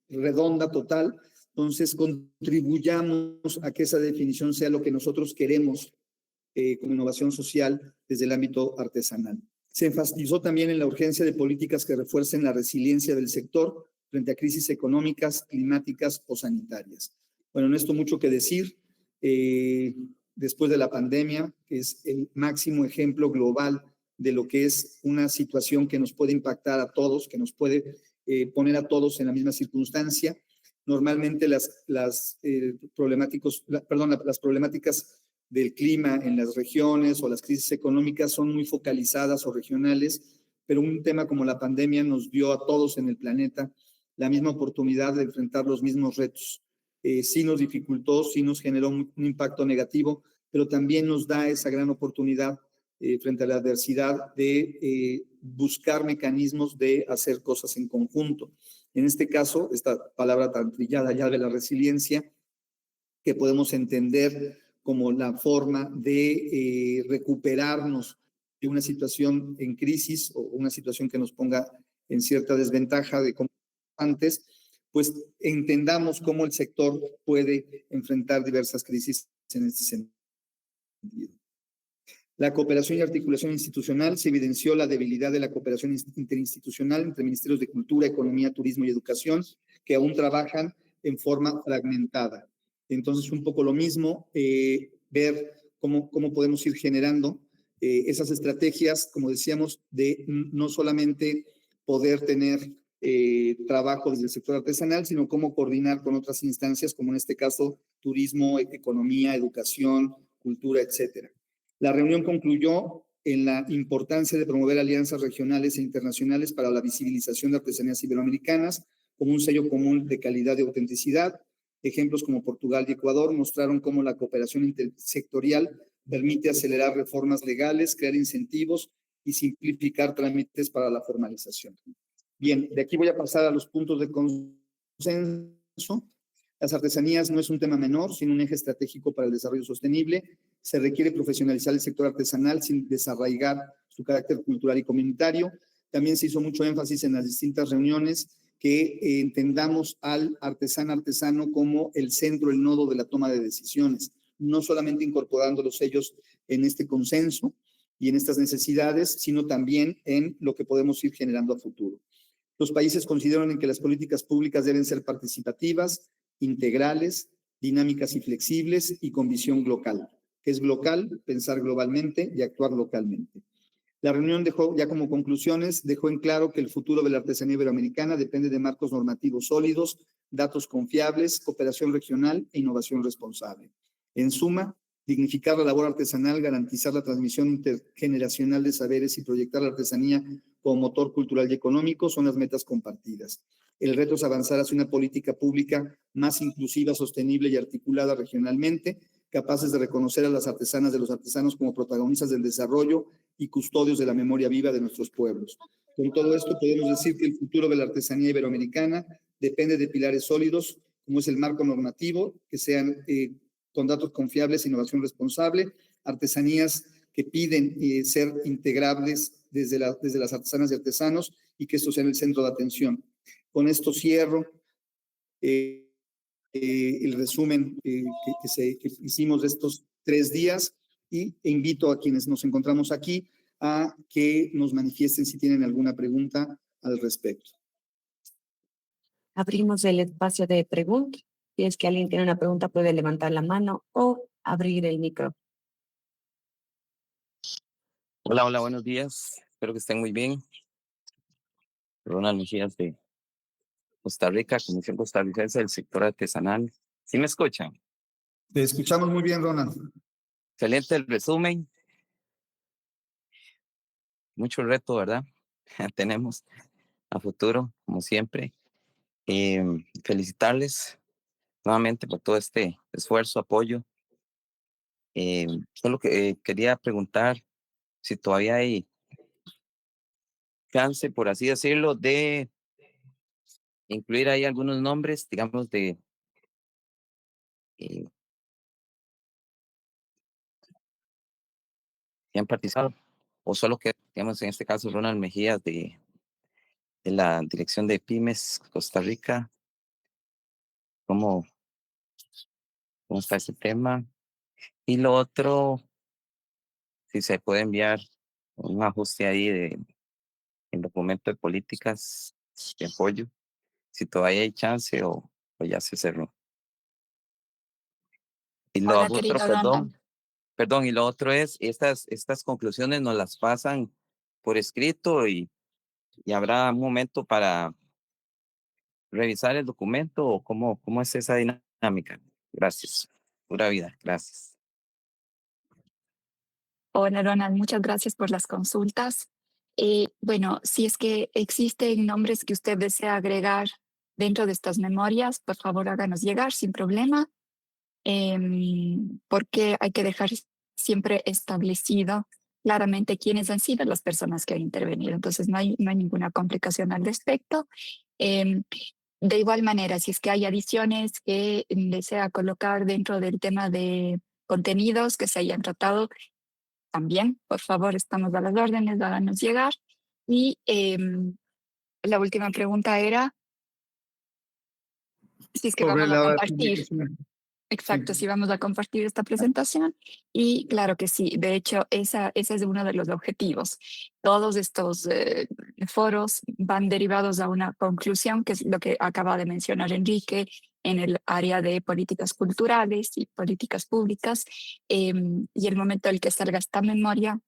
redonda, total. Entonces, contribuyamos a que esa definición sea lo que nosotros queremos como innovación social desde el ámbito artesanal. Se enfatizó también en la urgencia de políticas que refuercen la resiliencia del sector frente a crisis económicas, climáticas o sanitarias. Bueno, en esto mucho que decir. Después de la pandemia, que es el máximo ejemplo global de lo que es una situación que nos puede impactar a todos, que nos puede poner a todos en la misma circunstancia. Normalmente las problemáticas del clima en las regiones o las crisis económicas son muy focalizadas o regionales, pero un tema como la pandemia nos dio a todos en el planeta la misma oportunidad de enfrentar los mismos retos. Sí nos dificultó, sí nos generó un impacto negativo, pero también nos da esa gran oportunidad frente a la adversidad de buscar mecanismos de hacer cosas en conjunto. En este caso, esta palabra tan trillada ya de la resiliencia, que podemos entender como la forma de recuperarnos de una situación en crisis o una situación que nos ponga en cierta desventaja de como antes, pues entendamos cómo el sector puede enfrentar diversas crisis en este sentido. La cooperación y articulación institucional. Se evidenció la debilidad de la cooperación interinstitucional entre ministerios de Cultura, Economía, Turismo y Educación, que aún trabajan en forma fragmentada. Entonces, un poco lo mismo, ver cómo podemos ir generando esas estrategias, como decíamos, de no solamente poder tener trabajo desde el sector artesanal, sino cómo coordinar con otras instancias, como en este caso, turismo, economía, educación, cultura, etcétera. La reunión concluyó en la importancia de promover alianzas regionales e internacionales para la visibilización de artesanías iberoamericanas como un sello común de calidad y autenticidad. Ejemplos como Portugal y Ecuador mostraron cómo la cooperación intersectorial permite acelerar reformas legales, crear incentivos y simplificar trámites para la formalización. Bien, de aquí voy a pasar a los puntos de consenso. Las artesanías no es un tema menor, sino un eje estratégico para el desarrollo sostenible. Se requiere profesionalizar el sector artesanal sin desarraigar su carácter cultural y comunitario. También se hizo mucho énfasis en las distintas reuniones que entendamos al artesano como el centro, el nodo de la toma de decisiones, no solamente incorporando los sellos en este consenso y en estas necesidades, sino también en lo que podemos ir generando a futuro. Los países consideran que las políticas públicas deben ser participativas, integrales, dinámicas y flexibles y con visión local. ¿Qué es local? Pensar globalmente y actuar localmente. La reunión dejó, ya como conclusiones, dejó en claro que el futuro de la artesanía iberoamericana depende de marcos normativos sólidos, datos confiables, cooperación regional e innovación responsable. En suma, dignificar la labor artesanal, garantizar la transmisión intergeneracional de saberes y proyectar la artesanía como motor cultural y económico son las metas compartidas. El reto es avanzar hacia una política pública más inclusiva, sostenible y articulada regionalmente, capaces de reconocer a las artesanas de los artesanos como protagonistas del desarrollo y custodios de la memoria viva de nuestros pueblos. Con todo esto podemos decir que el futuro de la artesanía iberoamericana depende de pilares sólidos, como es el marco normativo, que sean con datos confiables, innovación responsable, artesanías que piden ser integrables desde las artesanas y artesanos y que esto sea en el centro de atención. Con esto cierro el resumen que hicimos de estos 3 días e invito a quienes nos encontramos aquí a que nos manifiesten si tienen alguna pregunta al respecto. Abrimos el espacio de preguntas. Si es que alguien tiene una pregunta, puede levantar la mano o abrir el micro. Hola, hola, buenos días. Espero que estén muy bien. Ronald Mejías de Costa Rica, Comisión Costarricense del Sector Artesanal. ¿Sí me escuchan? Te escuchamos muy bien, Ronald. Excelente el resumen. Mucho reto, ¿verdad? Tenemos a futuro, como siempre. Felicitarles nuevamente por todo este esfuerzo, apoyo. Solo que quería preguntar si todavía hay chance, por así decirlo, de incluir ahí algunos nombres, digamos, eh, que han participado, o solo que, digamos, en este caso, Ronald Mejías de la Dirección de Pymes Costa Rica. ¿Cómo, cómo está ese tema? Y lo otro, si se puede enviar un ajuste ahí el documento de políticas de apoyo, si todavía hay chance o ya se cerró. Y lo Hola, otro, querido Ronald. perdón, y lo otro es, estas conclusiones nos las pasan por escrito y habrá un momento para revisar el documento o cómo es esa dinámica. Gracias. Pura vida, gracias. Hola, Ronald, muchas gracias por las consultas. Bueno, si es que existen nombres que usted desea agregar dentro de estas memorias, por favor háganos llegar sin problema, porque hay que dejar siempre establecido claramente quiénes han sido las personas que han intervenido. Entonces, no hay ninguna complicación al respecto. Em, de igual manera, si es que hay adiciones que desea colocar dentro del tema de contenidos que se hayan tratado, también, por favor, estamos a las órdenes, háganos llegar. Y la última pregunta era si es que Sobre vamos a la compartir. publicación. Exacto, Sí. si vamos a compartir esta presentación. Y claro que sí, de hecho, ese es uno de los objetivos. Todos estos foros van derivados a una conclusión, que es lo que acaba de mencionar Enrique, en el área de políticas culturales y políticas públicas. Y el momento en el que salga esta memoria,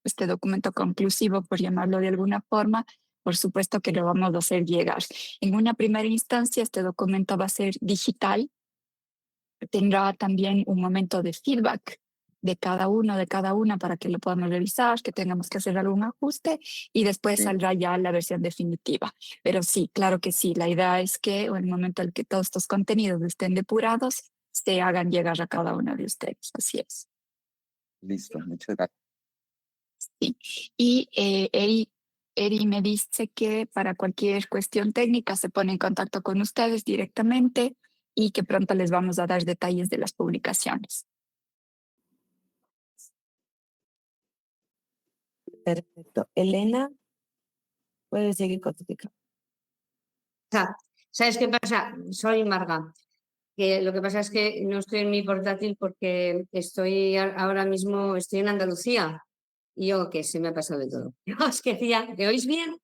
este documento conclusivo, por llamarlo de alguna forma, por supuesto que lo vamos a hacer llegar. En una primera instancia, este documento va a ser digital, tendrá también un momento de feedback de cada uno, de cada una, para que lo podamos revisar, que tengamos que hacer algún ajuste y después saldrá ya la versión definitiva. Pero sí, claro que sí, la idea es que en el momento en que todos estos contenidos estén depurados, se hagan llegar a cada uno de ustedes. Así es. Listo, muchas gracias. Sí. Y Eri me dice que para cualquier cuestión técnica se pone en contacto con ustedes directamente y que pronto les vamos a dar detalles de las publicaciones. Perfecto. Elena, puedes seguir con tu pica. ¿Sabes qué pasa? Soy Marga. Que lo que pasa es que no estoy en mi portátil porque ahora mismo estoy en Andalucía. Y yo, que se me ha pasado de todo. Yo os decía, ¿me oís bien?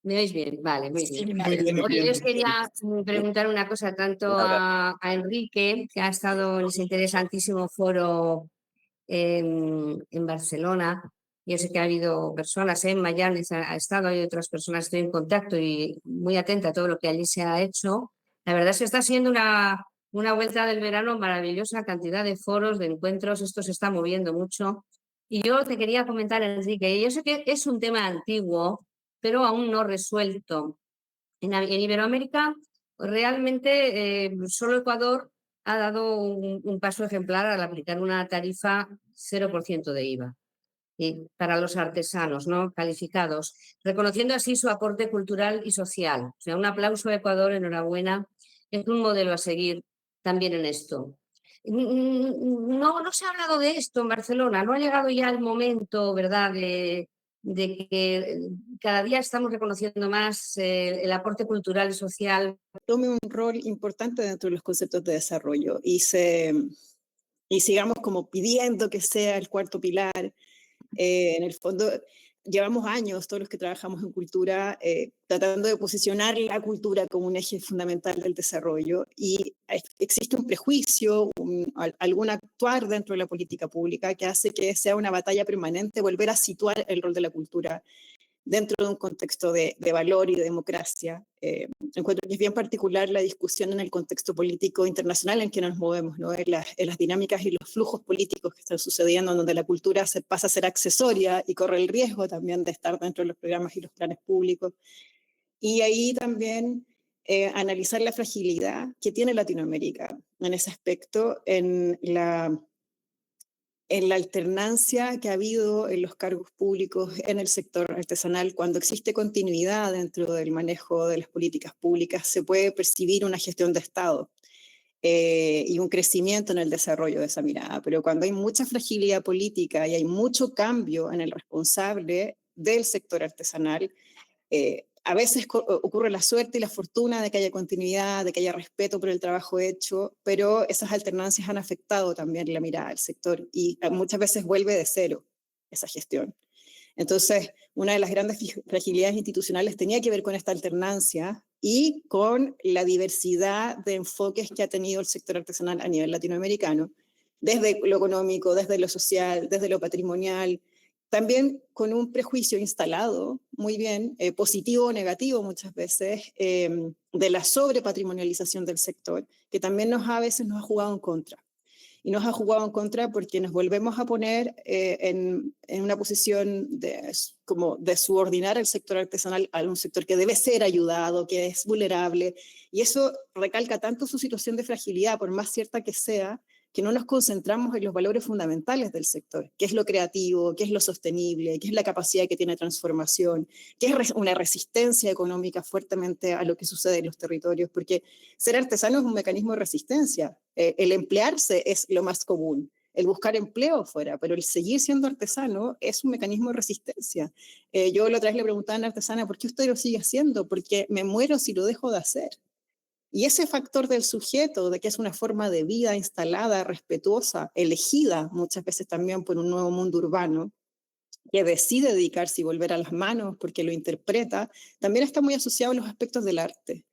¿Me oís bien? Vale, muy Sí, bien. Muy bien, Porque yo os bien. quería preguntar una cosa tanto a Enrique, que ha estado en ese interesantísimo foro en Barcelona. Yo sé que ha habido personas en Miami, ha estado, hay otras personas, estoy en contacto y muy atenta a todo lo que allí se ha hecho. La verdad es que está siendo una vuelta del verano maravillosa, cantidad de foros, de encuentros, esto se está moviendo mucho. Y yo te quería comentar, Enrique, yo sé que es un tema antiguo, pero aún no resuelto. En Iberoamérica, realmente solo Ecuador ha dado un paso ejemplar al aplicar una tarifa 0% de IVA y para los artesanos no calificados, reconociendo así su aporte cultural y social. O sea, un aplauso a Ecuador, enhorabuena. Es un modelo a seguir también en esto. No se ha hablado de esto en Barcelona, no ha llegado ya el momento, ¿verdad?, de que cada día estamos reconociendo más el aporte cultural y social. Tome un rol importante dentro de los conceptos de desarrollo y sigamos como pidiendo que sea el cuarto pilar. En el fondo, llevamos años, todos los que trabajamos en cultura, tratando de posicionar la cultura como un eje fundamental del desarrollo, y existe un prejuicio, algún actuar dentro de la política pública que hace que sea una batalla permanente volver a situar el rol de la cultura dentro de un contexto de valor y de democracia. Encuentro que es bien particular la discusión en el contexto político internacional en que nos movemos, ¿no? En las dinámicas y los flujos políticos que están sucediendo, en donde la cultura pasa a ser accesoria y corre el riesgo también de estar dentro de los programas y los planes públicos. Y ahí también analizar la fragilidad que tiene Latinoamérica en ese aspecto, en la alternancia que ha habido en los cargos públicos en el sector artesanal. Cuando existe continuidad dentro del manejo de las políticas públicas, se puede percibir una gestión de Estado y un crecimiento en el desarrollo de esa mirada. Pero cuando hay mucha fragilidad política y hay mucho cambio en el responsable del sector artesanal, a veces ocurre la suerte y la fortuna de que haya continuidad, de que haya respeto por el trabajo hecho, pero esas alternancias han afectado también la mirada del sector y muchas veces vuelve de cero esa gestión. Entonces, una de las grandes fragilidades institucionales tenía que ver con esta alternancia y con la diversidad de enfoques que ha tenido el sector artesanal a nivel latinoamericano, desde lo económico, desde lo social, desde lo patrimonial, también con un prejuicio instalado, muy bien, positivo o negativo muchas veces, de la sobrepatrimonialización del sector, que también a veces nos ha jugado en contra. Y nos ha jugado en contra porque nos volvemos a poner en una posición como de subordinar el sector artesanal a un sector que debe ser ayudado, que es vulnerable. Y eso recalca tanto su situación de fragilidad, por más cierta que sea, que no nos concentramos en los valores fundamentales del sector, que es lo creativo, que es lo sostenible, que es la capacidad que tiene transformación, que es una resistencia económica fuertemente a lo que sucede en los territorios, porque ser artesano es un mecanismo de resistencia. El emplearse es lo más común, el buscar empleo fuera, pero el seguir siendo artesano es un mecanismo de resistencia. Yo la otra vez le preguntaba a una artesana, ¿por qué usted lo sigue haciendo? Porque me muero si lo dejo de hacer. Y ese factor del sujeto, de que es una forma de vida instalada, respetuosa, elegida muchas veces también por un nuevo mundo urbano, que decide dedicarse y volver a las manos porque lo interpreta, también está muy asociado a los aspectos del arte,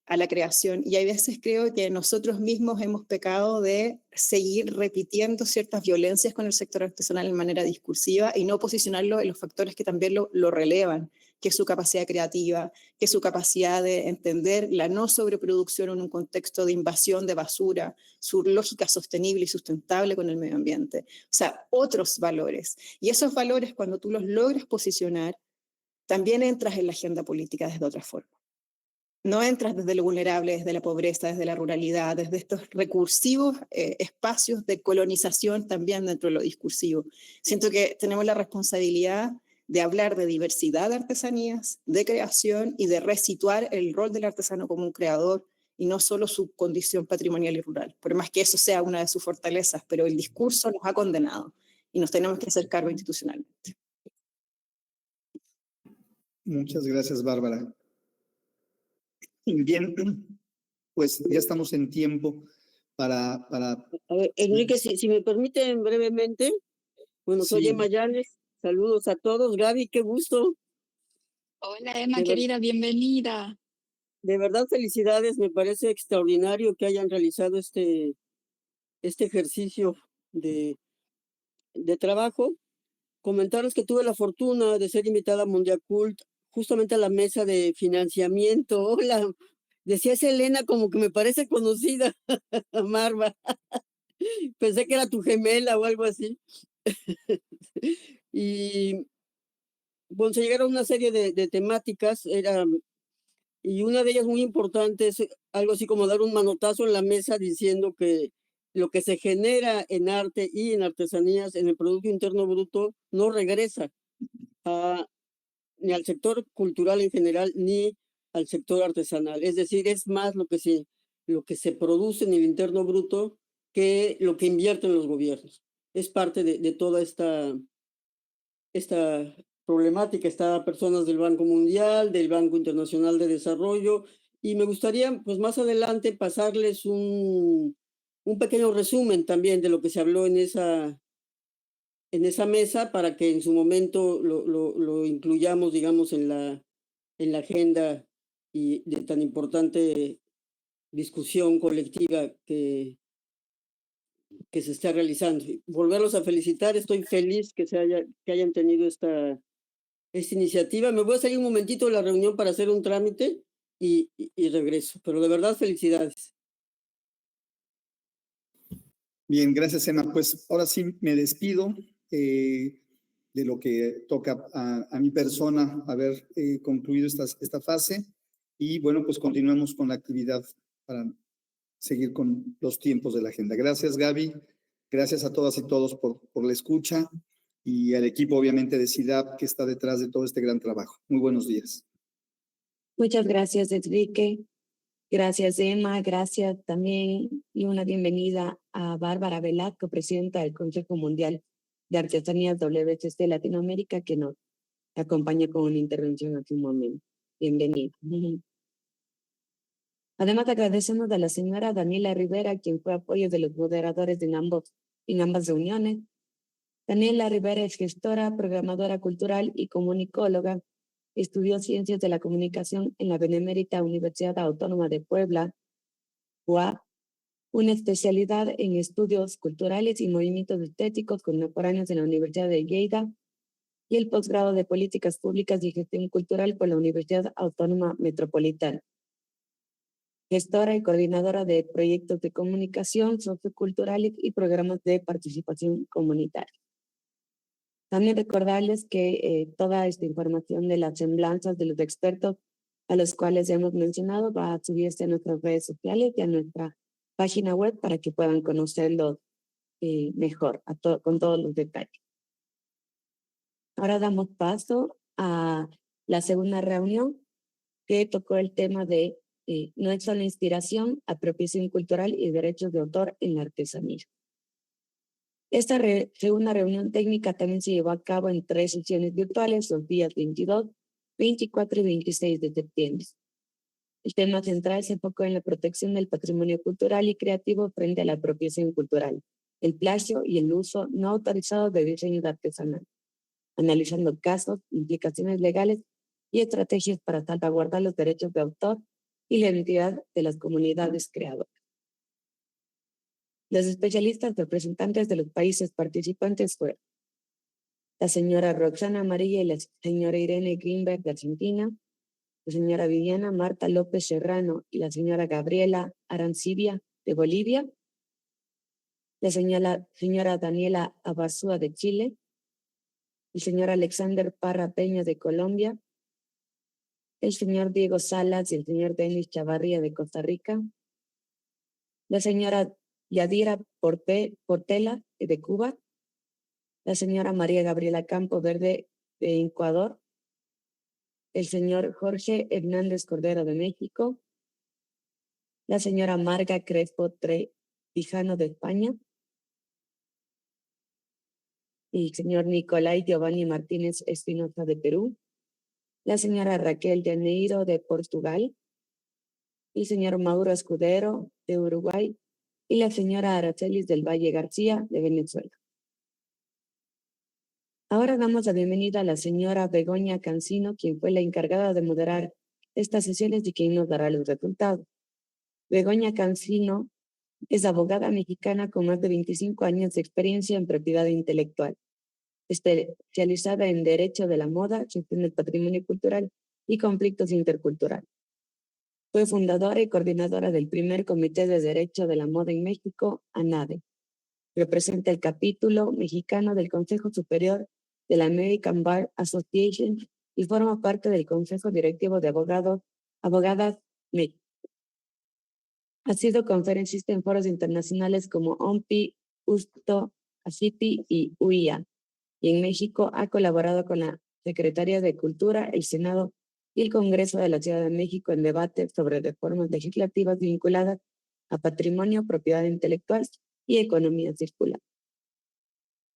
a la creación. Y hay veces creo que nosotros mismos hemos pecado de seguir repitiendo ciertas violencias con el sector artesanal de manera discursiva y no posicionarlo en los factores que también lo relevan, que es su capacidad creativa, que es su capacidad de entender la no sobreproducción en un contexto de invasión de basura, su lógica sostenible y sustentable con el medio ambiente. O sea, otros valores. Y esos valores, cuando tú los logras posicionar, también entras en la agenda política desde otra forma. No entras desde lo vulnerable, desde la pobreza, desde la ruralidad, desde estos recursivos espacios de colonización también dentro de lo discursivo. Siento que tenemos la responsabilidad de hablar de diversidad de artesanías, de creación y de resituar el rol del artesano como un creador y no solo su condición patrimonial y rural. Por más que eso sea una de sus fortalezas, pero el discurso nos ha condenado y nos tenemos que hacer cargo institucionalmente. Muchas gracias, Bárbara. Bien, pues ya estamos en tiempo para... A ver, Enrique, si me permiten brevemente, bueno, soy Sí. Emma Llanes, saludos a todos. Gaby, qué gusto. Hola Emma, De ver- querida, bienvenida. De verdad, felicidades, me parece extraordinario que hayan realizado este ejercicio de trabajo. Comentaros que tuve la fortuna de ser invitada a Mundiacult, justamente a la mesa de financiamiento. Hola, decía Selena como que me parece conocida, Marva. Pensé que era tu gemela o algo así. Y bueno, se llegaron una serie de temáticas, y una de ellas muy importante es algo así como dar un manotazo en la mesa diciendo que lo que se genera en arte y en artesanías, en el Producto Interno Bruto, no regresa ni al sector cultural en general, ni al sector artesanal. Es decir, es más lo que se produce en el interno bruto que lo que invierten los gobiernos. Es parte de toda esta problemática. Está personas del Banco Mundial, del Banco Internacional de Desarrollo, y me gustaría, pues más adelante, pasarles un pequeño resumen también de lo que se habló en esa mesa para que en su momento lo incluyamos, digamos, en la agenda y de tan importante discusión colectiva que se está realizando. Volverlos a felicitar, estoy feliz que hayan tenido esta iniciativa. Me voy a salir un momentito de la reunión para hacer un trámite y regreso, pero de verdad felicidades. Bien, gracias, Emma. Pues ahora sí me despido de lo que toca a mi persona haber concluido esta fase. Y bueno, pues continuamos con la actividad para seguir con los tiempos de la agenda. Gracias, Gaby. Gracias a todas y todos por la escucha y al equipo, obviamente, de CIDAP que está detrás de todo este gran trabajo. Muy buenos días. Muchas gracias, Enrique. Gracias, Emma. Gracias también y una bienvenida a Bárbara Velasco, presidenta del Consejo Mundial de Artesanías WCC Latinoamérica, que nos acompaña con una intervención hace un momento. Bienvenida. Además, agradecemos a la señora Daniela Rivera, quien fue apoyo de los moderadores en ambas reuniones. Daniela Rivera es gestora, programadora cultural y comunicóloga. Estudió Ciencias de la Comunicación en la Benemérita Universidad Autónoma de Puebla, UAP, una especialidad en estudios culturales y movimientos estéticos contemporáneos en la Universidad de Lleida y el posgrado de Políticas Públicas y Gestión Cultural por la Universidad Autónoma Metropolitana. Gestora y coordinadora de proyectos de comunicación socioculturales y programas de participación comunitaria. También recordarles que toda esta información de las semblanzas de los expertos a los cuales hemos mencionado va a subirse a nuestras redes sociales y a nuestra página web para que puedan conocerlos mejor, con todos los detalles. Ahora damos paso a la segunda reunión que tocó el tema de no es solo inspiración, apropiación cultural y derechos de autor en la artesanía. Esta segunda reunión técnica también se llevó a cabo en 3 sesiones virtuales los días 22, 24 y 26 de septiembre. El tema central se enfocó en la protección del patrimonio cultural y creativo frente a la apropiación cultural, el plagio y el uso no autorizado de diseños artesanales, analizando casos, implicaciones legales y estrategias para salvaguardar los derechos de autor y la identidad de las comunidades creadoras. Los especialistas representantes de los países participantes fueron la señora Roxana Amarilla y la señora Irene Greenberg de Argentina, la señora Viviana Marta López Serrano y la señora Gabriela Arancibia de Bolivia, la señora Daniela Abasúa de Chile, el señor Alexander Parra Peña de Colombia, el señor Diego Salas y el señor Denis Chavarría de Costa Rica, la señora Yadira Portela de Cuba, la señora María Gabriela Campo Verde de Ecuador, el señor Jorge Hernández Cordero de México, la señora Marga Crespo Tijano de España, y el señor Nicolai Giovanni Martínez Espinosa de Perú, la señora Raquel Janeiro de Portugal, el señor Mauro Escudero de Uruguay y la señora Aracelis del Valle García de Venezuela. Ahora damos la bienvenida a la señora Begoña Cancino, quien fue la encargada de moderar estas sesiones y quien nos dará los resultados. Begoña Cancino es abogada mexicana con más de 25 años de experiencia en propiedad intelectual, especializada en Derecho de la Moda, Gestión del Patrimonio Cultural y Conflictos Interculturales. Fue fundadora y coordinadora del primer Comité de Derecho de la Moda en México, ANADE. Representa el capítulo mexicano del Consejo Superior de la American Bar Association y forma parte del Consejo Directivo de Abogadas México. Ha sido conferencista en foros internacionales como OMPI, USTO, ACIPI y UIA. Y en México ha colaborado con la Secretaría de Cultura, el Senado y el Congreso de la Ciudad de México en debates sobre reformas legislativas vinculadas a patrimonio, propiedad intelectual y economía circular.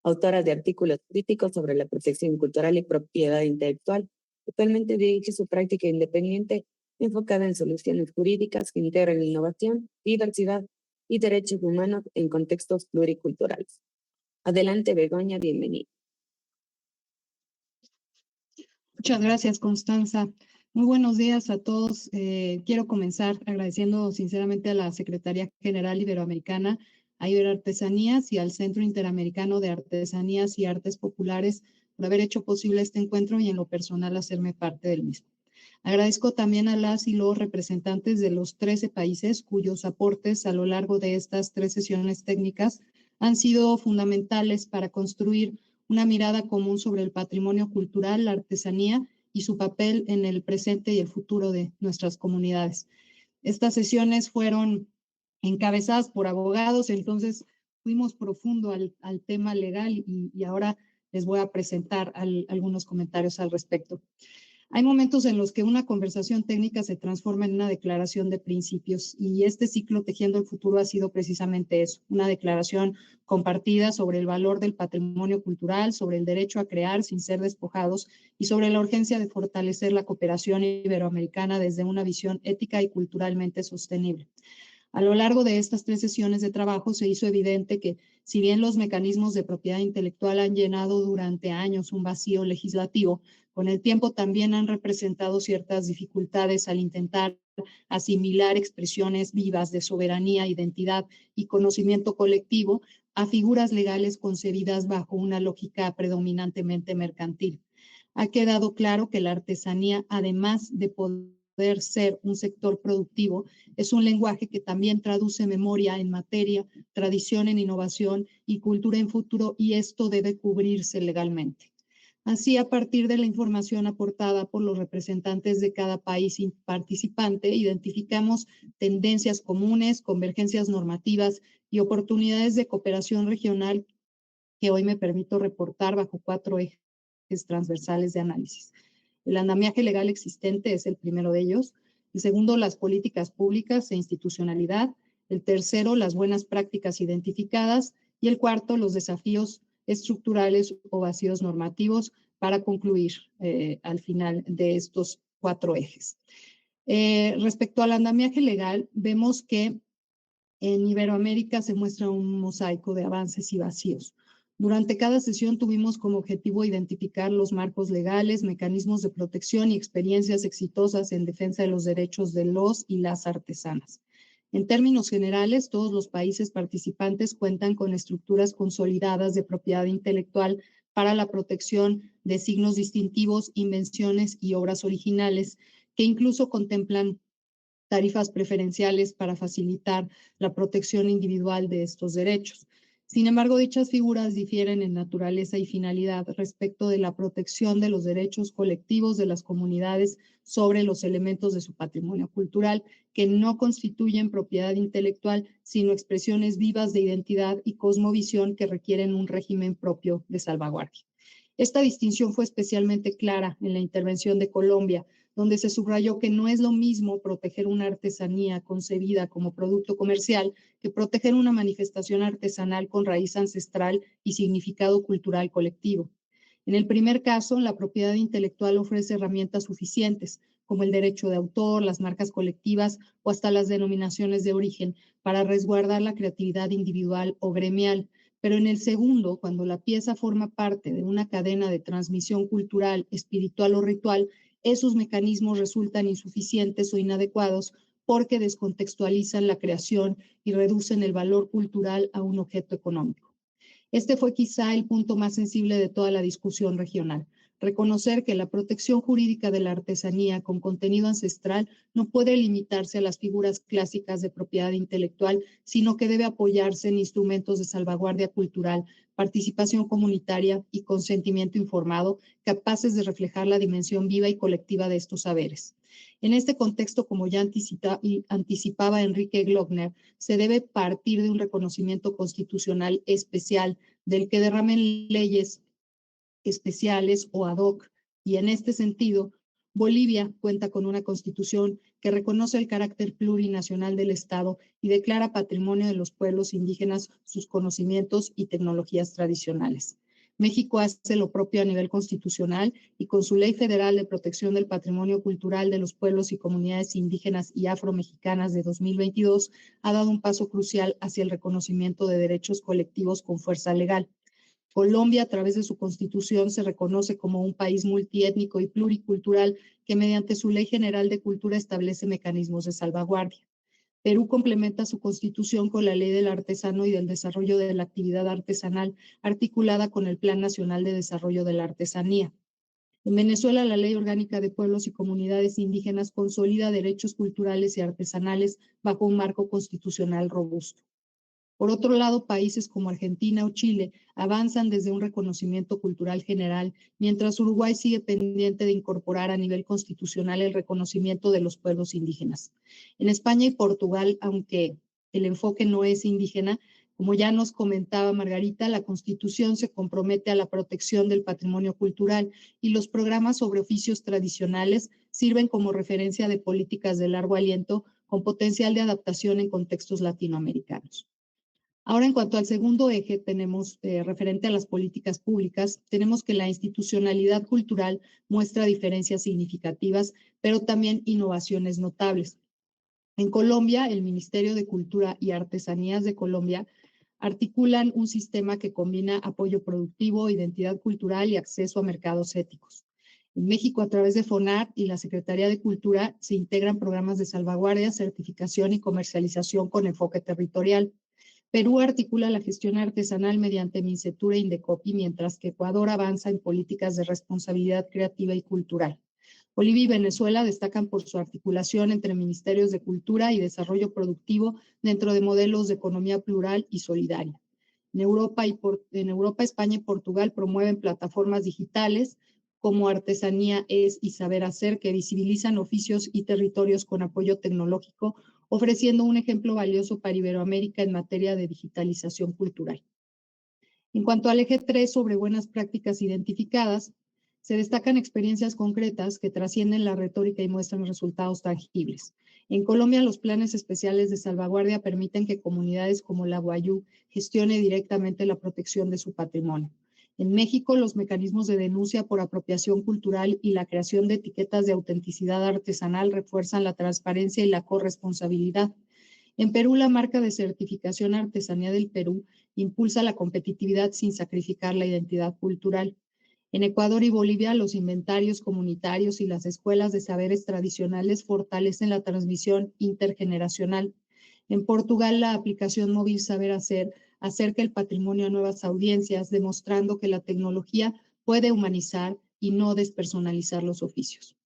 Autora de artículos críticos sobre la protección cultural y propiedad intelectual, actualmente dirige su práctica independiente enfocada en soluciones jurídicas que integran innovación, diversidad y derechos humanos en contextos pluriculturales. Adelante, Begoña, bienvenida. Muchas gracias, Constanza. Muy buenos días a todos. Quiero comenzar agradeciendo sinceramente a la Secretaría General Iberoamericana, a Iberartesanías y al Centro Interamericano de Artesanías y Artes Populares por haber hecho posible este encuentro y en lo personal hacerme parte del mismo. Agradezco también a las y los representantes de los 13 países cuyos aportes a lo largo de estas 3 sesiones técnicas han sido fundamentales para construir una mirada común sobre el patrimonio cultural, la artesanía y su papel en el presente y el futuro de nuestras comunidades. Estas sesiones fueron encabezadas por abogados, entonces fuimos profundo al tema legal y ahora les voy a presentar algunos comentarios al respecto. Hay momentos en los que una conversación técnica se transforma en una declaración de principios y este ciclo Tejiendo el Futuro ha sido precisamente eso, una declaración compartida sobre el valor del patrimonio cultural, sobre el derecho a crear sin ser despojados y sobre la urgencia de fortalecer la cooperación iberoamericana desde una visión ética y culturalmente sostenible. A lo largo de estas 3 sesiones de trabajo se hizo evidente que, si bien los mecanismos de propiedad intelectual han llenado durante años un vacío legislativo, con el tiempo también han representado ciertas dificultades al intentar asimilar expresiones vivas de soberanía, identidad y conocimiento colectivo a figuras legales concebidas bajo una lógica predominantemente mercantil. Ha quedado claro que la artesanía, además de poder ser un sector productivo, es un lenguaje que también traduce memoria en materia, tradición en innovación y cultura en futuro, y esto debe cubrirse legalmente. Así, a partir de la información aportada por los representantes de cada país participante, identificamos tendencias comunes, convergencias normativas y oportunidades de cooperación regional que hoy me permito reportar bajo 4 ejes transversales de análisis. El andamiaje legal existente es el primero de ellos. El segundo, las políticas públicas e institucionalidad. El tercero, las buenas prácticas identificadas. Y el cuarto, los desafíos estructurales o vacíos normativos, para concluir al final de estos 4 ejes. Respecto al andamiaje legal, vemos que en Iberoamérica se muestra un mosaico de avances y vacíos. Durante cada sesión tuvimos como objetivo identificar los marcos legales, mecanismos de protección y experiencias exitosas en defensa de los derechos de los y las artesanas. En términos generales, todos los países participantes cuentan con estructuras consolidadas de propiedad intelectual para la protección de signos distintivos, invenciones y obras originales, que incluso contemplan tarifas preferenciales para facilitar la protección individual de estos derechos. Sin embargo, dichas figuras difieren en naturaleza y finalidad respecto de la protección de los derechos colectivos de las comunidades sobre los elementos de su patrimonio cultural, que no constituyen propiedad intelectual, sino expresiones vivas de identidad y cosmovisión que requieren un régimen propio de salvaguardia. Esta distinción fue especialmente clara en la intervención de Colombia, donde se subrayó que no es lo mismo proteger una artesanía concebida como producto comercial que proteger una manifestación artesanal con raíz ancestral y significado cultural colectivo. En el primer caso, la propiedad intelectual ofrece herramientas suficientes, como el derecho de autor, las marcas colectivas o hasta las denominaciones de origen, para resguardar la creatividad individual o gremial. Pero en el segundo, cuando la pieza forma parte de una cadena de transmisión cultural, espiritual o ritual, esos mecanismos resultan insuficientes o inadecuados porque descontextualizan la creación y reducen el valor cultural a un objeto económico. Este fue quizá el punto más sensible de toda la discusión regional. Reconocer que la protección jurídica de la artesanía con contenido ancestral no puede limitarse a las figuras clásicas de propiedad intelectual, sino que debe apoyarse en instrumentos de salvaguardia cultural, participación comunitaria y consentimiento informado, capaces de reflejar la dimensión viva y colectiva de estos saberes. En este contexto, como ya anticipaba Enrique Glockner, se debe partir de un reconocimiento constitucional especial del que derramen leyes especiales o ad hoc, y en este sentido, Bolivia cuenta con una constitución que reconoce el carácter plurinacional del Estado y declara patrimonio de los pueblos indígenas sus conocimientos y tecnologías tradicionales. México hace lo propio a nivel constitucional y con su Ley Federal de Protección del Patrimonio Cultural de los Pueblos y Comunidades Indígenas y Afromexicanas de 2022 ha dado un paso crucial hacia el reconocimiento de derechos colectivos con fuerza legal. Colombia, a través de su constitución, se reconoce como un país multiétnico y pluricultural que mediante su Ley General de Cultura establece mecanismos de salvaguardia. Perú complementa su constitución con la Ley del Artesano y del Desarrollo de la Actividad Artesanal, articulada con el Plan Nacional de Desarrollo de la Artesanía. En Venezuela, la Ley Orgánica de Pueblos y Comunidades Indígenas consolida derechos culturales y artesanales bajo un marco constitucional robusto. Por otro lado, países como Argentina o Chile avanzan desde un reconocimiento cultural general, mientras Uruguay sigue pendiente de incorporar a nivel constitucional el reconocimiento de los pueblos indígenas. En España y Portugal, aunque el enfoque no es indígena, como ya nos comentaba Margarita, la Constitución se compromete a la protección del patrimonio cultural y los programas sobre oficios tradicionales sirven como referencia de políticas de largo aliento con potencial de adaptación en contextos latinoamericanos. Ahora, en cuanto al segundo eje, tenemos referente a las políticas públicas, tenemos que la institucionalidad cultural muestra diferencias significativas, pero también innovaciones notables. En Colombia, el Ministerio de Cultura y Artesanías de Colombia articulan un sistema que combina apoyo productivo, identidad cultural y acceso a mercados éticos. En México, a través de FONAR y la Secretaría de Cultura, se integran programas de salvaguardia, certificación y comercialización con enfoque territorial. Perú articula la gestión artesanal mediante Mincetura e Indecopi, mientras que Ecuador avanza en políticas de responsabilidad creativa y cultural. Bolivia y Venezuela destacan por su articulación entre ministerios de Cultura y Desarrollo Productivo dentro de modelos de economía plural y solidaria. En Europa, España y Portugal promueven plataformas digitales como Artesanía Es y Saber Hacer, que visibilizan oficios y territorios con apoyo tecnológico, ofreciendo un ejemplo valioso para Iberoamérica en materia de digitalización cultural. En cuanto al eje 3 sobre buenas prácticas identificadas, se destacan experiencias concretas que trascienden la retórica y muestran resultados tangibles. En Colombia, los planes especiales de salvaguardia permiten que comunidades como la Guayú gestione directamente la protección de su patrimonio. En México, los mecanismos de denuncia por apropiación cultural y la creación de etiquetas de autenticidad artesanal refuerzan la transparencia y la corresponsabilidad. En Perú, la marca de certificación Artesanía del Perú impulsa la competitividad sin sacrificar la identidad cultural. En Ecuador y Bolivia, los inventarios comunitarios y las escuelas de saberes tradicionales fortalecen la transmisión intergeneracional. En Portugal, la aplicación móvil Saber Hacer acerca el patrimonio a nuevas audiencias, demostrando que la tecnología puede humanizar y no despersonalizar los oficios.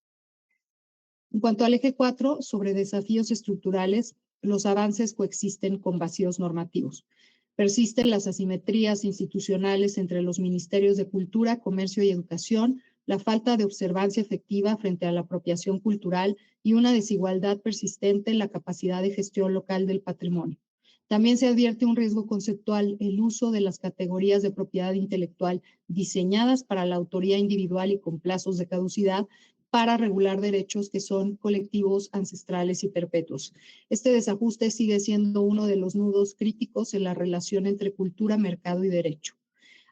En cuanto al eje 4, sobre desafíos estructurales, los avances coexisten con vacíos normativos. Persisten las asimetrías institucionales entre los ministerios de Cultura, Comercio y Educación, la falta de observancia efectiva frente a la apropiación cultural y una desigualdad persistente en la capacidad de gestión local del patrimonio. También se advierte un riesgo conceptual, el uso de las categorías de propiedad intelectual diseñadas para la autoría individual y con plazos de caducidad para regular derechos que son colectivos, ancestrales y perpetuos. Este desajuste sigue siendo uno de los nudos críticos en la relación entre cultura, mercado y derecho.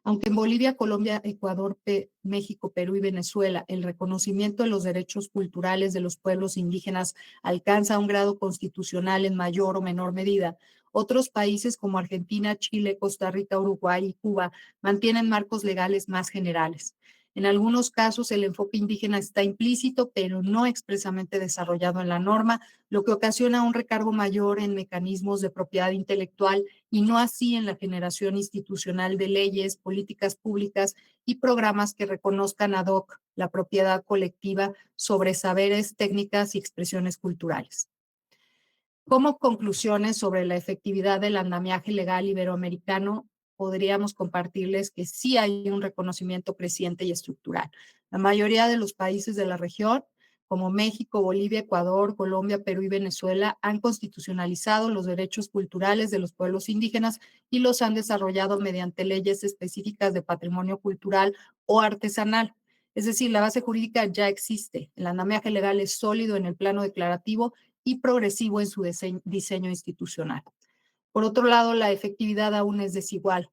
Aunque en Bolivia, Colombia, Ecuador, México, Perú y Venezuela el reconocimiento de los derechos culturales de los pueblos indígenas alcanza un grado constitucional en mayor o menor medida, otros países como Argentina, Chile, Costa Rica, Uruguay y Cuba mantienen marcos legales más generales. En algunos casos, el enfoque indígena está implícito, pero no expresamente desarrollado en la norma, lo que ocasiona un recargo mayor en mecanismos de propiedad intelectual y no así en la generación institucional de leyes, políticas públicas y programas que reconozcan ad hoc la propiedad colectiva sobre saberes, técnicas y expresiones culturales. Como conclusiones sobre la efectividad del andamiaje legal iberoamericano, podríamos compartirles que sí hay un reconocimiento creciente y estructural. La mayoría de los países de la región, como México, Bolivia, Ecuador, Colombia, Perú y Venezuela, han constitucionalizado los derechos culturales de los pueblos indígenas y los han desarrollado mediante leyes específicas de patrimonio cultural o artesanal. Es decir, la base jurídica ya existe. El andamiaje legal es sólido en el plano declarativo y progresivo en su diseño institucional. Por otro lado, la efectividad aún es desigual.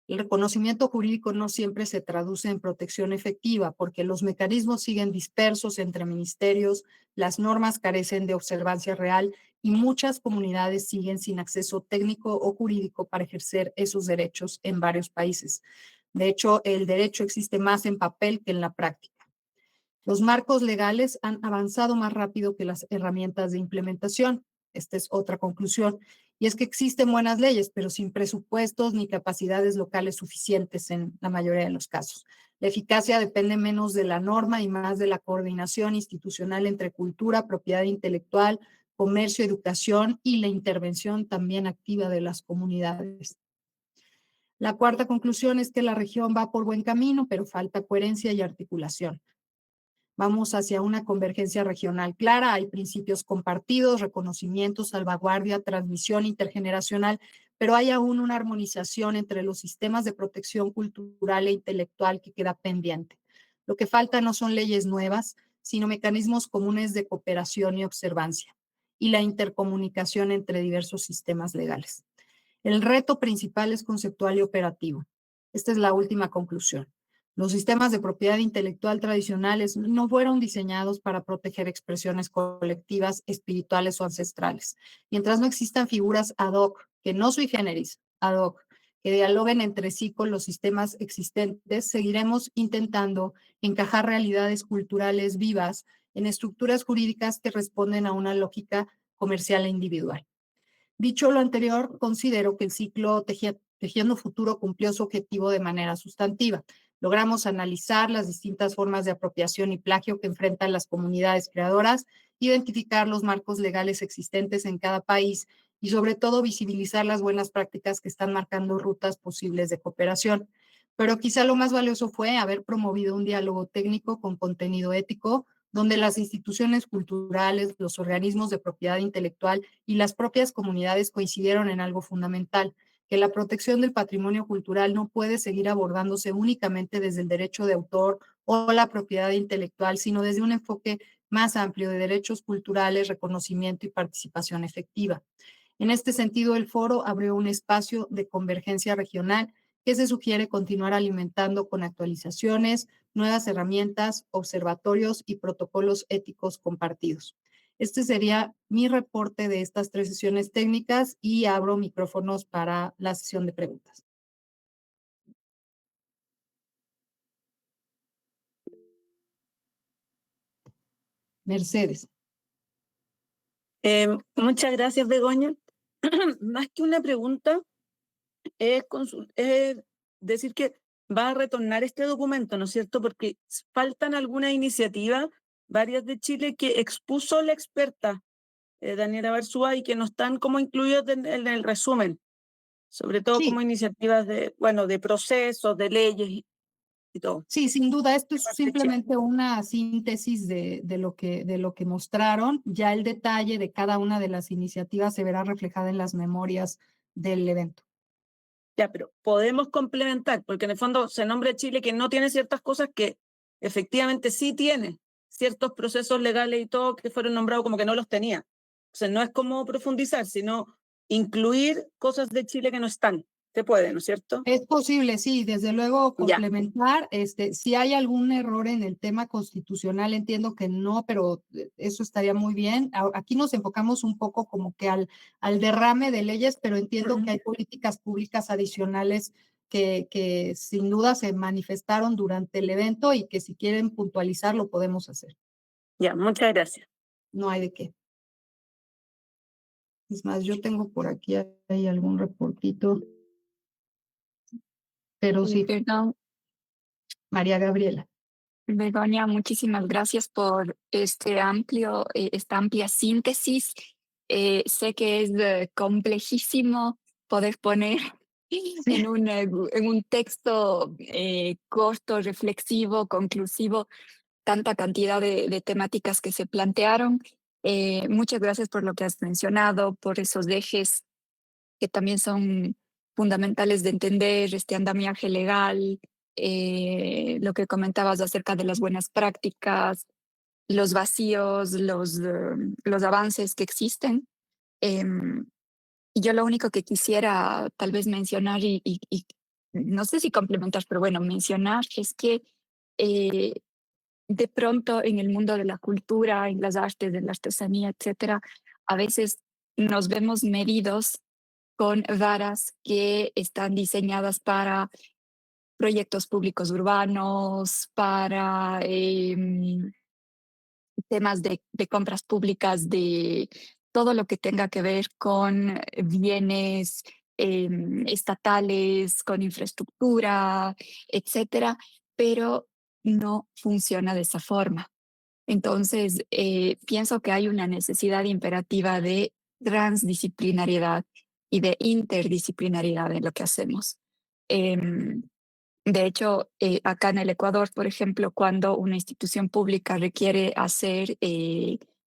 El reconocimiento jurídico no siempre se traduce en protección efectiva porque los mecanismos siguen dispersos entre ministerios, las normas carecen de observancia real y muchas comunidades siguen sin acceso técnico o jurídico para ejercer esos derechos en varios países. De hecho, el derecho existe más en papel que en la práctica. Los marcos legales han avanzado más rápido que las herramientas de implementación. Esta es otra conclusión. Y es que existen buenas leyes, pero sin presupuestos ni capacidades locales suficientes en la mayoría de los casos. La eficacia depende menos de la norma y más de la coordinación institucional entre cultura, propiedad intelectual, comercio, educación y la intervención también activa de las comunidades. La cuarta conclusión es que la región va por buen camino, pero falta coherencia y articulación. Vamos hacia una convergencia regional clara, hay principios compartidos, reconocimiento, salvaguardia, transmisión intergeneracional, pero hay aún una armonización entre los sistemas de protección cultural e intelectual que queda pendiente. Lo que falta no son leyes nuevas, sino mecanismos comunes de cooperación y observancia, y la intercomunicación entre diversos sistemas legales. El reto principal es conceptual y operativo. Esta es la última conclusión. Los sistemas de propiedad intelectual tradicionales no fueron diseñados para proteger expresiones colectivas, espirituales o ancestrales. Mientras no existan figuras ad hoc, que no sui generis, ad hoc, que dialoguen entre sí con los sistemas existentes, seguiremos intentando encajar realidades culturales vivas en estructuras jurídicas que responden a una lógica comercial e individual. Dicho lo anterior, considero que el ciclo Tejiendo Futuro cumplió su objetivo de manera sustantiva. Logramos analizar las distintas formas de apropiación y plagio que enfrentan las comunidades creadoras, identificar los marcos legales existentes en cada país y sobre todo visibilizar las buenas prácticas que están marcando rutas posibles de cooperación. Pero quizá lo más valioso fue haber promovido un diálogo técnico con contenido ético, donde las instituciones culturales, los organismos de propiedad intelectual y las propias comunidades coincidieron en algo fundamental, que la protección del patrimonio cultural no puede seguir abordándose únicamente desde el derecho de autor o la propiedad intelectual, sino desde un enfoque más amplio de derechos culturales, reconocimiento y participación efectiva. En este sentido, el foro abrió un espacio de convergencia regional que se sugiere continuar alimentando con actualizaciones, nuevas herramientas, observatorios y protocolos éticos compartidos. Este sería mi reporte de estas 3 sesiones técnicas y abro micrófonos para la sesión de preguntas. Mercedes. Muchas gracias, Begoña. Más que una pregunta, es decir que va a retornar este documento, ¿no es cierto? Porque faltan algunas iniciativas, varias de Chile, que expuso la experta Daniela Barzúa y que no están como incluidas en el resumen, sobre todo Sí. como iniciativas de, bueno, de procesos, de leyes y todo. Sí, sin duda, esto es simplemente una síntesis de lo que mostraron. Ya el detalle de cada una de las iniciativas se verá reflejada en las memorias del evento. Ya, pero podemos complementar, porque en el fondo se nombra Chile que no tiene ciertas cosas que efectivamente sí tiene, ciertos procesos legales y todo que fueron nombrados como que no los tenía. O sea, no es como profundizar, sino incluir cosas de Chile que no están. Se puede, ¿no es cierto? Es posible, sí, desde luego Ya. complementar. Si hay algún error en el tema constitucional, entiendo que no, pero eso estaría muy bien. Aquí nos enfocamos un poco como que al derrame de leyes, pero entiendo que hay políticas públicas adicionales que sin duda se manifestaron durante el evento y que si quieren puntualizar lo podemos hacer. Ya, muchas gracias. No hay de qué. Es más, yo tengo por aquí hay algún reportito. Pero sí, Perdón, María Gabriela. Begoña, muchísimas gracias por esta amplia síntesis. Sé que es complejísimo poder poner en un texto corto, reflexivo, conclusivo, tanta cantidad de temáticas que se plantearon. Muchas gracias por lo que has mencionado, por esos ejes que también son fundamentales de entender este andamiaje legal, lo que comentabas acerca de las buenas prácticas, los vacíos, los avances que existen. Y yo lo único que quisiera tal vez mencionar y no sé si complementar, pero bueno, mencionar es que de pronto en el mundo de la cultura, en las artes, en la artesanía, etcétera, a veces nos vemos medidos con varas que están diseñadas para proyectos públicos urbanos, para temas de compras públicas, de todo lo que tenga que ver con bienes estatales, con infraestructura, etcétera, pero no funciona de esa forma. Entonces, pienso que hay una necesidad imperativa de transdisciplinariedad y de interdisciplinariedad en lo que hacemos. De hecho, acá en el Ecuador, por ejemplo, cuando una institución pública requiere hacer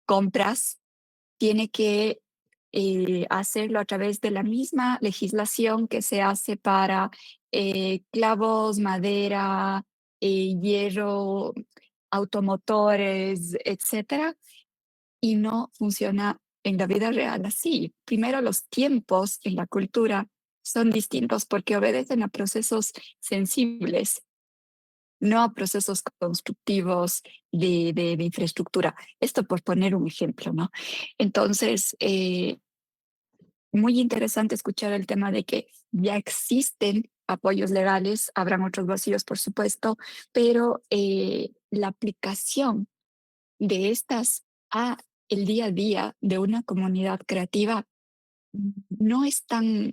compras, tiene que hacerlo a través de la misma legislación que se hace para clavos, madera, hierro, automotores, etcétera, y no funciona en la vida real así. Primero, los tiempos en la cultura son distintos porque obedecen a procesos sensibles, no a procesos constructivos de infraestructura. Esto por poner un ejemplo, ¿no? Entonces, muy interesante escuchar el tema de que ya existen apoyos legales, habrán otros vacíos, por supuesto, pero la aplicación de estas a el día a día de una comunidad creativa no es tan,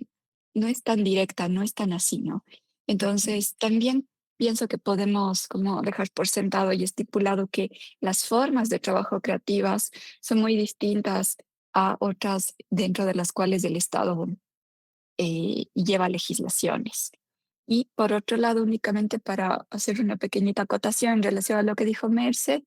no es tan directa, no es tan así, ¿no? Entonces, también pienso que podemos como dejar por sentado y estipulado que las formas de trabajo creativas son muy distintas a otras dentro de las cuales el Estado lleva legislaciones. Y por otro lado, únicamente para hacer una pequeñita acotación en relación a lo que dijo Merce,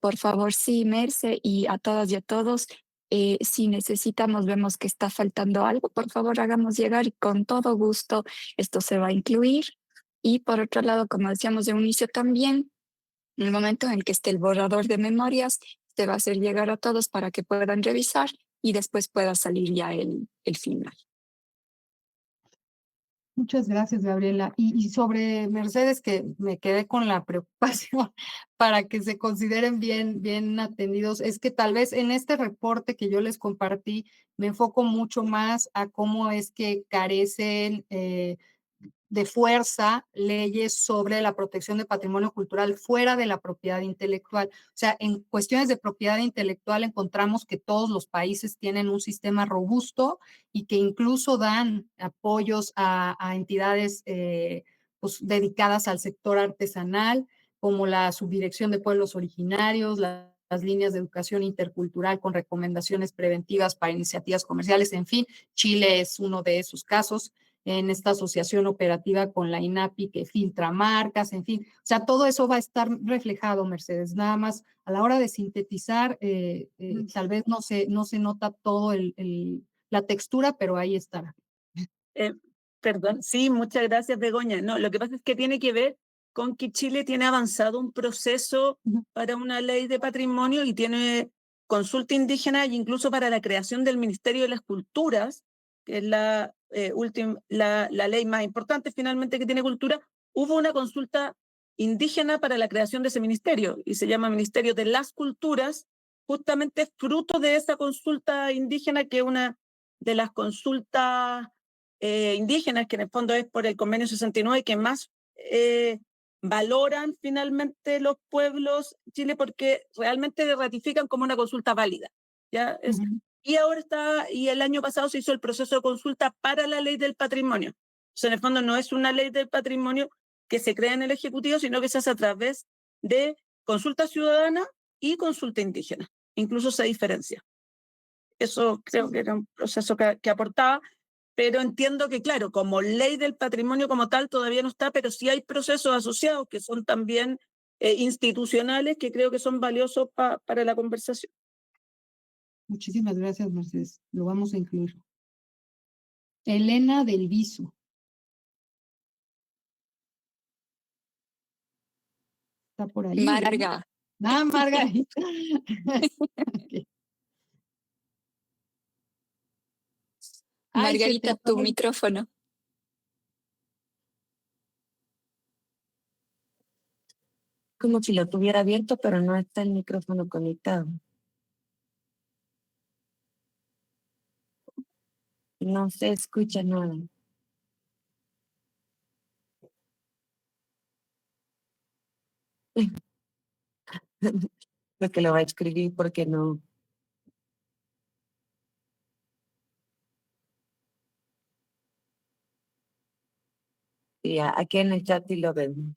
por favor, sí, Merce, y a todas y a todos, si necesitamos, vemos que está faltando algo, por favor, hagamos llegar y con todo gusto esto se va a incluir. Y por otro lado, como decíamos de un inicio también, en el momento en el que esté el borrador de memorias, se va a hacer llegar a todos para que puedan revisar y después pueda salir ya el final. Muchas gracias, Gabriela. Y sobre Mercedes, que me quedé con la preocupación para que se consideren bien atendidos, es que tal vez en este reporte que yo les compartí, me enfoco mucho más a cómo es que carecen de fuerza leyes sobre la protección de patrimonio cultural fuera de la propiedad intelectual. O sea, en cuestiones de propiedad intelectual encontramos que todos los países tienen un sistema robusto y que incluso dan apoyos a entidades pues, dedicadas al sector artesanal, como la Subdirección de Pueblos Originarios, las líneas de educación intercultural con recomendaciones preventivas para iniciativas comerciales. En fin, Chile es uno de esos casos en esta asociación operativa con la INAPI que filtra marcas, en fin. O sea, todo eso va a estar reflejado, Mercedes. Nada más a la hora de sintetizar, tal vez no se nota todo la textura, pero ahí estará. Perdón, sí, muchas gracias, Begoña. No, lo que pasa es que tiene que ver con que Chile tiene avanzado un proceso para una ley de patrimonio y tiene consulta indígena e incluso para la creación del Ministerio de las Culturas, que es la ley más importante finalmente que tiene cultura. Hubo una consulta indígena para la creación de ese ministerio y se llama Ministerio de las Culturas, justamente fruto de esa consulta indígena, que es una de las consultas indígenas, que en el fondo es por el convenio 69, que más valoran finalmente los pueblos Chile porque realmente ratifican como una consulta válida. ¿Ya? Y ahora y el año pasado se hizo el proceso de consulta para la ley del patrimonio. O sea, en el fondo no es una ley del patrimonio que se crea en el Ejecutivo, sino que se hace a través de consulta ciudadana y consulta indígena. Incluso se diferencia. Eso creo que era un proceso que aportaba. Pero entiendo que, claro, como ley del patrimonio como tal todavía no está, pero sí hay procesos asociados que son también institucionales que creo que son valiosos para la conversación. Muchísimas gracias, Mercedes. Lo vamos a incluir. Elena del Viso. Está por ahí. Marga. Ah, Margarita. Okay. Margarita, tu micrófono. Como si lo tuviera abierto, pero no está el micrófono conectado. No se escucha nada. Lo que lo va a escribir porque no. Sí, aquí en el chat y lo ven.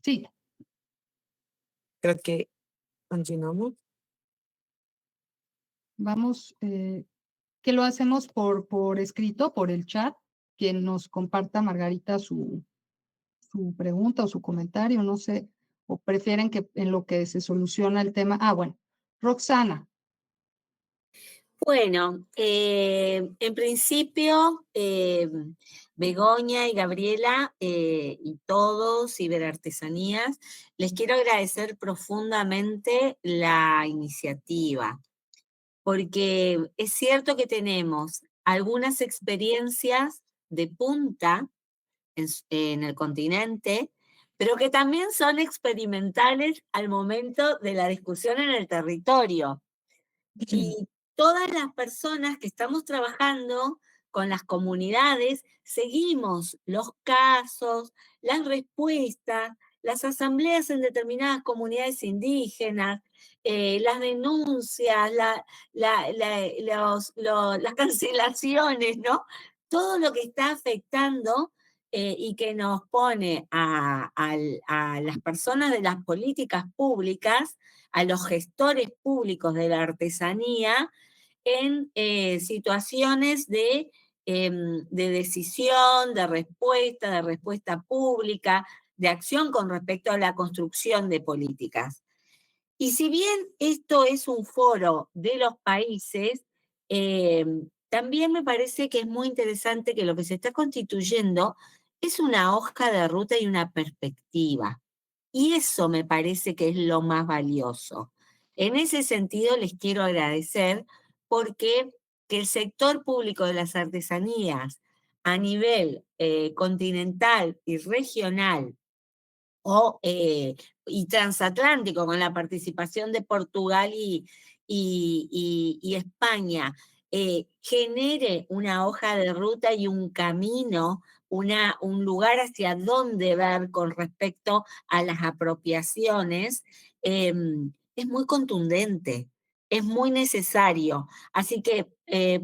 Sí. Creo que continuamos. Vamos, ¿qué lo hacemos por escrito, por el chat? Que nos comparta Margarita su pregunta o su comentario, no sé, o prefieren que en lo que se soluciona el tema. Ah, bueno, Roxana. Bueno, en principio, Begoña y Gabriela y todos, Ciberartesanías, les quiero agradecer profundamente la iniciativa, porque es cierto que tenemos algunas experiencias de punta en el continente, pero que también son experimentales al momento de la discusión en el territorio. Y todas las personas que estamos trabajando con las comunidades, seguimos los casos, las respuestas, las asambleas en determinadas comunidades indígenas, las denuncias, las cancelaciones, ¿no? Todo lo que está afectando y que nos pone a las personas de las políticas públicas, a los gestores públicos de la artesanía, en situaciones de decisión, de respuesta pública, de acción con respecto a la construcción de políticas. Y si bien esto es un foro de los países, también me parece que es muy interesante que lo que se está constituyendo es una hoja de ruta y una perspectiva. Y eso me parece que es lo más valioso. En ese sentido, les quiero agradecer porque que el sector público de las artesanías a nivel continental y regional y transatlántico, con la participación de Portugal y España, genere una hoja de ruta y un camino, un lugar hacia dónde ver con respecto a las apropiaciones, es muy contundente, es muy necesario. Así que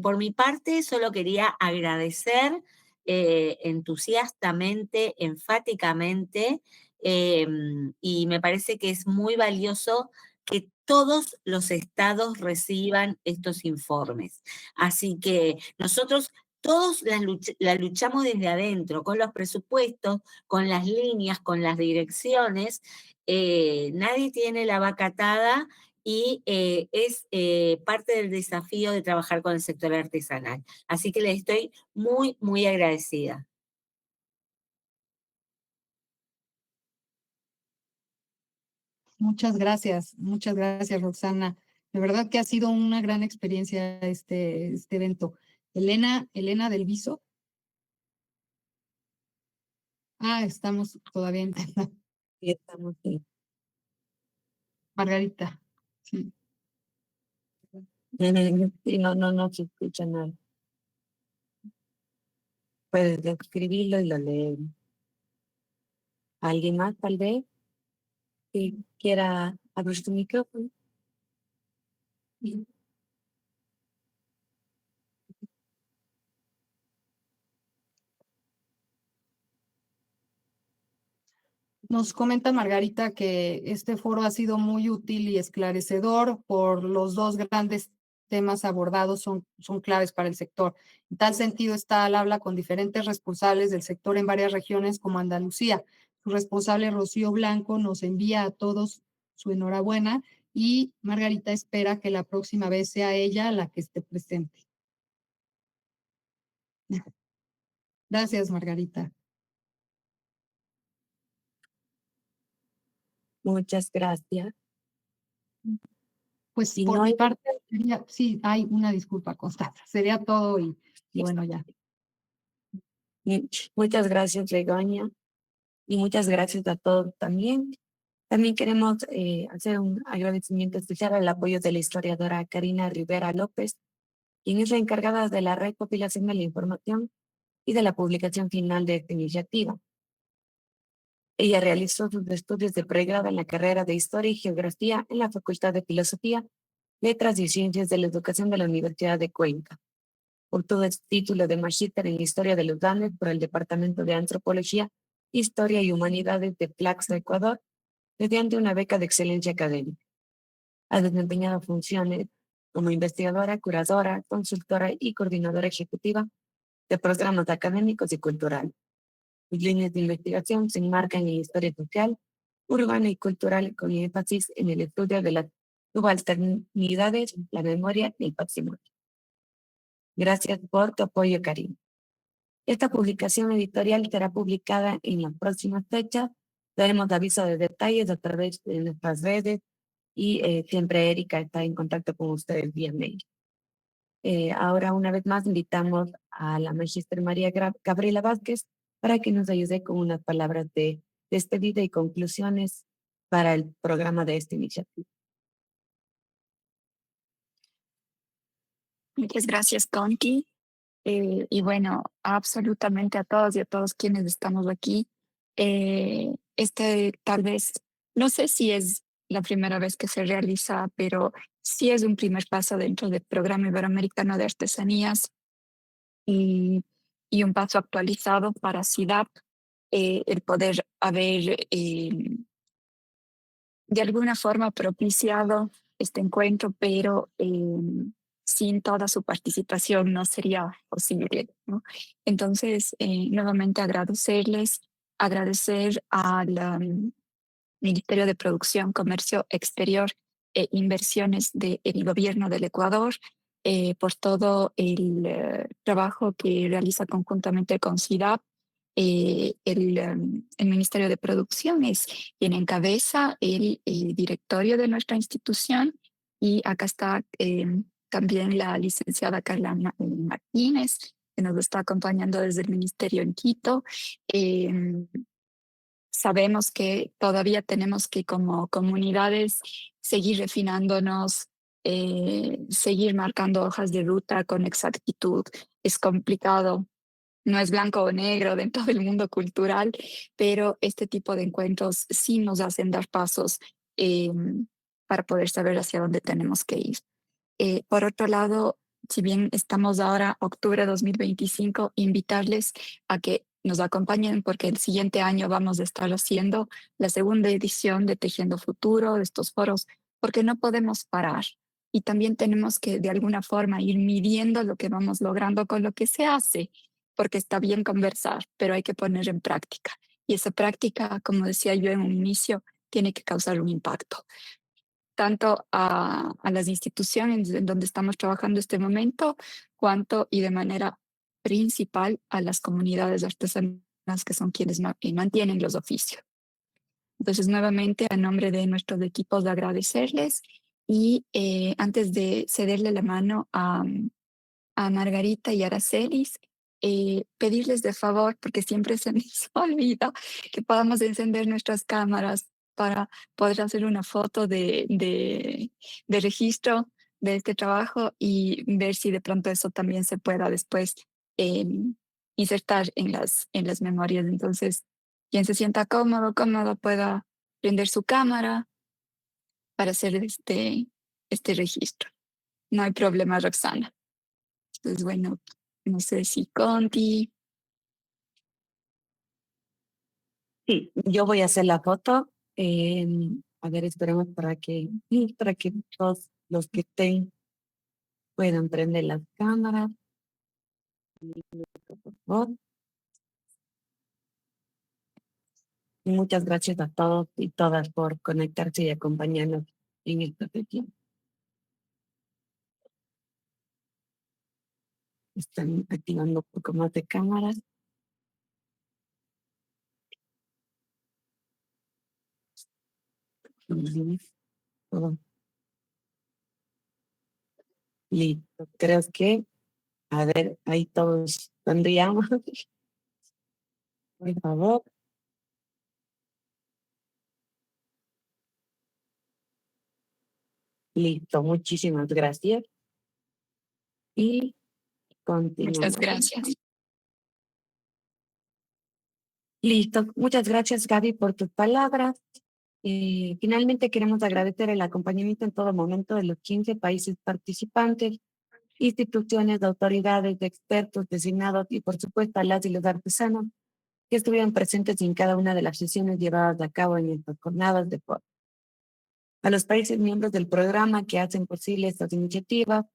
por mi parte solo quería agradecer entusiastamente, enfáticamente, y me parece que es muy valioso que todos los estados reciban estos informes. Así que nosotros todos la luchamos desde adentro, con los presupuestos, con las líneas, con las direcciones. Nadie tiene la vaca atada y es parte del desafío de trabajar con el sector artesanal. Así que les estoy muy, muy agradecida. Muchas gracias, Roxana. De verdad que ha sido una gran experiencia este evento. Elena del Viso. Ah, estamos todavía en Sí, estamos aquí. Margarita. Sí. Sí, no se escucha nada. Puedes escribirlo y lo leemos. ¿Alguien más, tal vez, que quiera abrir su micrófono? Nos comenta Margarita que este foro ha sido muy útil y esclarecedor por los dos grandes temas abordados son claves para el sector. En tal sentido está al habla con diferentes responsables del sector en varias regiones como Andalucía. Su responsable Rocío Blanco nos envía a todos su enhorabuena y Margarita espera que la próxima vez sea ella la que esté presente. Gracias, Margarita. Muchas gracias. Pues Si por no mi hay- parte, sí, hay una disculpa, Constanza. Sería todo y bueno, ya. Muchas gracias, Begoña, y muchas gracias a todos también. También queremos hacer un agradecimiento especial al apoyo de la historiadora Karina Rivera López, quien es la encargada de la recopilación de la información y de la publicación final de esta iniciativa. Ella realizó sus estudios de pregrado en la carrera de Historia y Geografía en la Facultad de Filosofía, Letras y Ciencias de la Educación de la Universidad de Cuenca. Obtuvo el título de Magíster en Historia de los Andes por el Departamento de Antropología, Historia y Humanidades de Plaxa, Ecuador, mediante una beca de excelencia académica. Ha desempeñado funciones como investigadora, curadora, consultora y coordinadora ejecutiva de programas académicos y culturales. Sus líneas de investigación se enmarcan en historia social, urbana y cultural, con énfasis en el estudio de las subalternidades, la memoria y el patrimonio. Gracias por tu apoyo, cariño. Esta publicación editorial será publicada en las próximas fechas. Daremos aviso de detalles a través de nuestras redes y siempre Erika está en contacto con ustedes vía mail. Ahora, una vez más, invitamos a la magíster María Gabriela Vázquez para que nos ayude con unas palabras de despedida y conclusiones para el programa de esta iniciativa. Muchas gracias, Conti. Y bueno, absolutamente a todos y a todos quienes estamos aquí. Tal vez, no sé si es la primera vez que se realiza, pero sí es un primer paso dentro del Programa Iberoamericano de Artesanías y, y un paso actualizado para CIDAP, el poder haber de alguna forma propiciado este encuentro, pero sin toda su participación no sería posible, ¿no? Entonces, nuevamente agradecer al Ministerio de Producción, Comercio Exterior e Inversiones del Gobierno del Ecuador por todo el trabajo que realiza conjuntamente con CIDAP. El Ministerio de Producción es quien encabeza el directorio de nuestra institución y acá está también la licenciada Carla Martínez, que nos está acompañando desde el Ministerio en Quito. Sabemos que todavía tenemos que como comunidades seguir refinándonos, seguir marcando hojas de ruta con exactitud. Es complicado, no es blanco o negro dentro del mundo cultural, pero este tipo de encuentros sí nos hacen dar pasos para poder saber hacia dónde tenemos que ir. Por otro lado, si bien estamos ahora octubre de 2025, invitarles a que nos acompañen porque el siguiente año vamos a estar haciendo la segunda edición de Tejiendo Futuro, de estos foros, porque no podemos parar. Y también tenemos que de alguna forma ir midiendo lo que vamos logrando con lo que se hace, porque está bien conversar, pero hay que poner en práctica. Y esa práctica, como decía yo en un inicio, tiene que causar un impacto tanto a las instituciones en donde estamos trabajando este momento, cuanto y de manera principal a las comunidades artesanas que son quienes mantienen los oficios. Entonces, nuevamente, a nombre de nuestros equipos, de agradecerles y antes de cederle la mano a Margarita y Aracelis, pedirles de favor, porque siempre se nos olvida, que podamos encender nuestras cámaras para poder hacer una foto de registro de este trabajo y ver si de pronto eso también se pueda después insertar en las memorias. Entonces, quien se sienta cómodo pueda prender su cámara para hacer este registro. No hay problema, Roxana. Entonces, bueno, no sé si Conti. Sí, yo voy a hacer la foto. A ver, esperemos para que todos los que estén puedan prender las cámaras. Por favor. Y muchas gracias a todos y todas por conectarse y acompañarnos en esta sesión. Están activando un poco más de cámaras. Todo. Listo. Creo que, a ver, ahí todos tendríamos. Por favor. Listo, muchísimas gracias. Y continuamos. Muchas gracias. Listo, muchas gracias Gaby por tus palabras. Finalmente queremos agradecer el acompañamiento en todo momento de los 15 países participantes, instituciones, autoridades, expertos designados y por supuesto a las y los artesanos que estuvieron presentes en cada una de las sesiones llevadas a cabo en estas jornadas de foro. A los países miembros del programa que hacen posible estas iniciativas,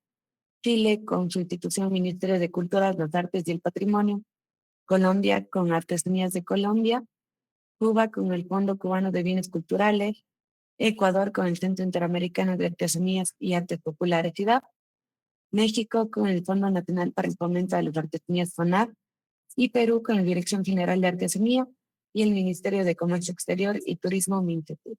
Chile con su institución Ministerio de Cultura, las Artes y el Patrimonio, Colombia con Artesanías de Colombia, Cuba con el Fondo Cubano de Bienes Culturales, Ecuador con el Centro Interamericano de Artesanías y Artes Populares CIDAP, México con el Fondo Nacional para el Fomento de las Artesanías FONAR y Perú con la Dirección General de Artesanía y el Ministerio de Comercio Exterior y Turismo MINTETUR.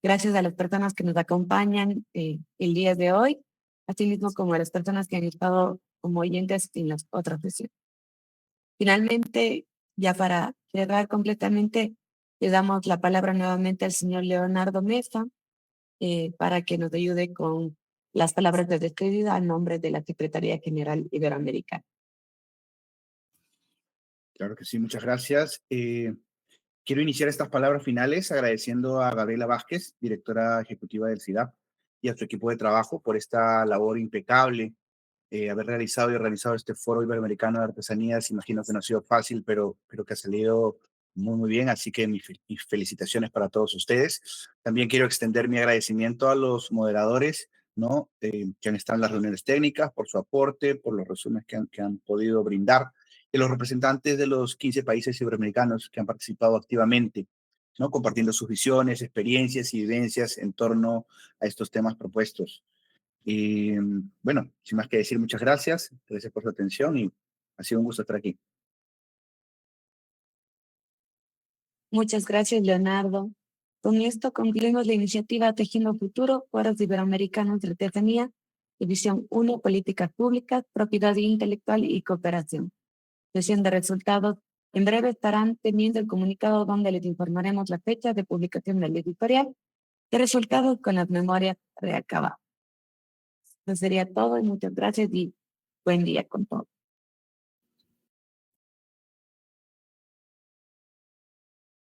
Gracias a las personas que nos acompañan el día de hoy, así mismo como a las personas que han estado como oyentes en las otras sesiones. Finalmente, ya para cerrar completamente, le damos la palabra nuevamente al señor Leonardo Mesa para que nos ayude con las palabras de despedida a nombre de la Secretaría General Iberoamericana. Claro que sí, muchas gracias. Quiero iniciar estas palabras finales agradeciendo a Gabriela Vázquez, directora ejecutiva del CIDAP, y a su equipo de trabajo por esta labor impecable, haber realizado y organizado este Foro Iberoamericano de Artesanías. Imagino que no ha sido fácil, pero que ha salido muy, muy bien, así que mis felicitaciones para todos ustedes. También quiero extender mi agradecimiento a los moderadores, ¿no? Que han estado en las reuniones técnicas, por su aporte, por los resúmenes que han podido brindar, y los representantes de los 15 países iberoamericanos que han participado activamente, ¿no? Compartiendo sus visiones, experiencias y vivencias en torno a estos temas propuestos. Y bueno, sin más que decir, muchas gracias. Gracias por su atención y ha sido un gusto estar aquí. Muchas gracias, Leonardo. Con esto concluimos la iniciativa Tejiendo Futuro, Foros Iberoamericanos de Artesanía, División 1, Políticas Públicas, Propiedad Intelectual y Cooperación. Sesión de resultados. En breve estarán teniendo el comunicado donde les informaremos la fecha de publicación del editorial de resultados con las memorias reacabadas. Eso sería todo y muchas gracias y buen día con todos.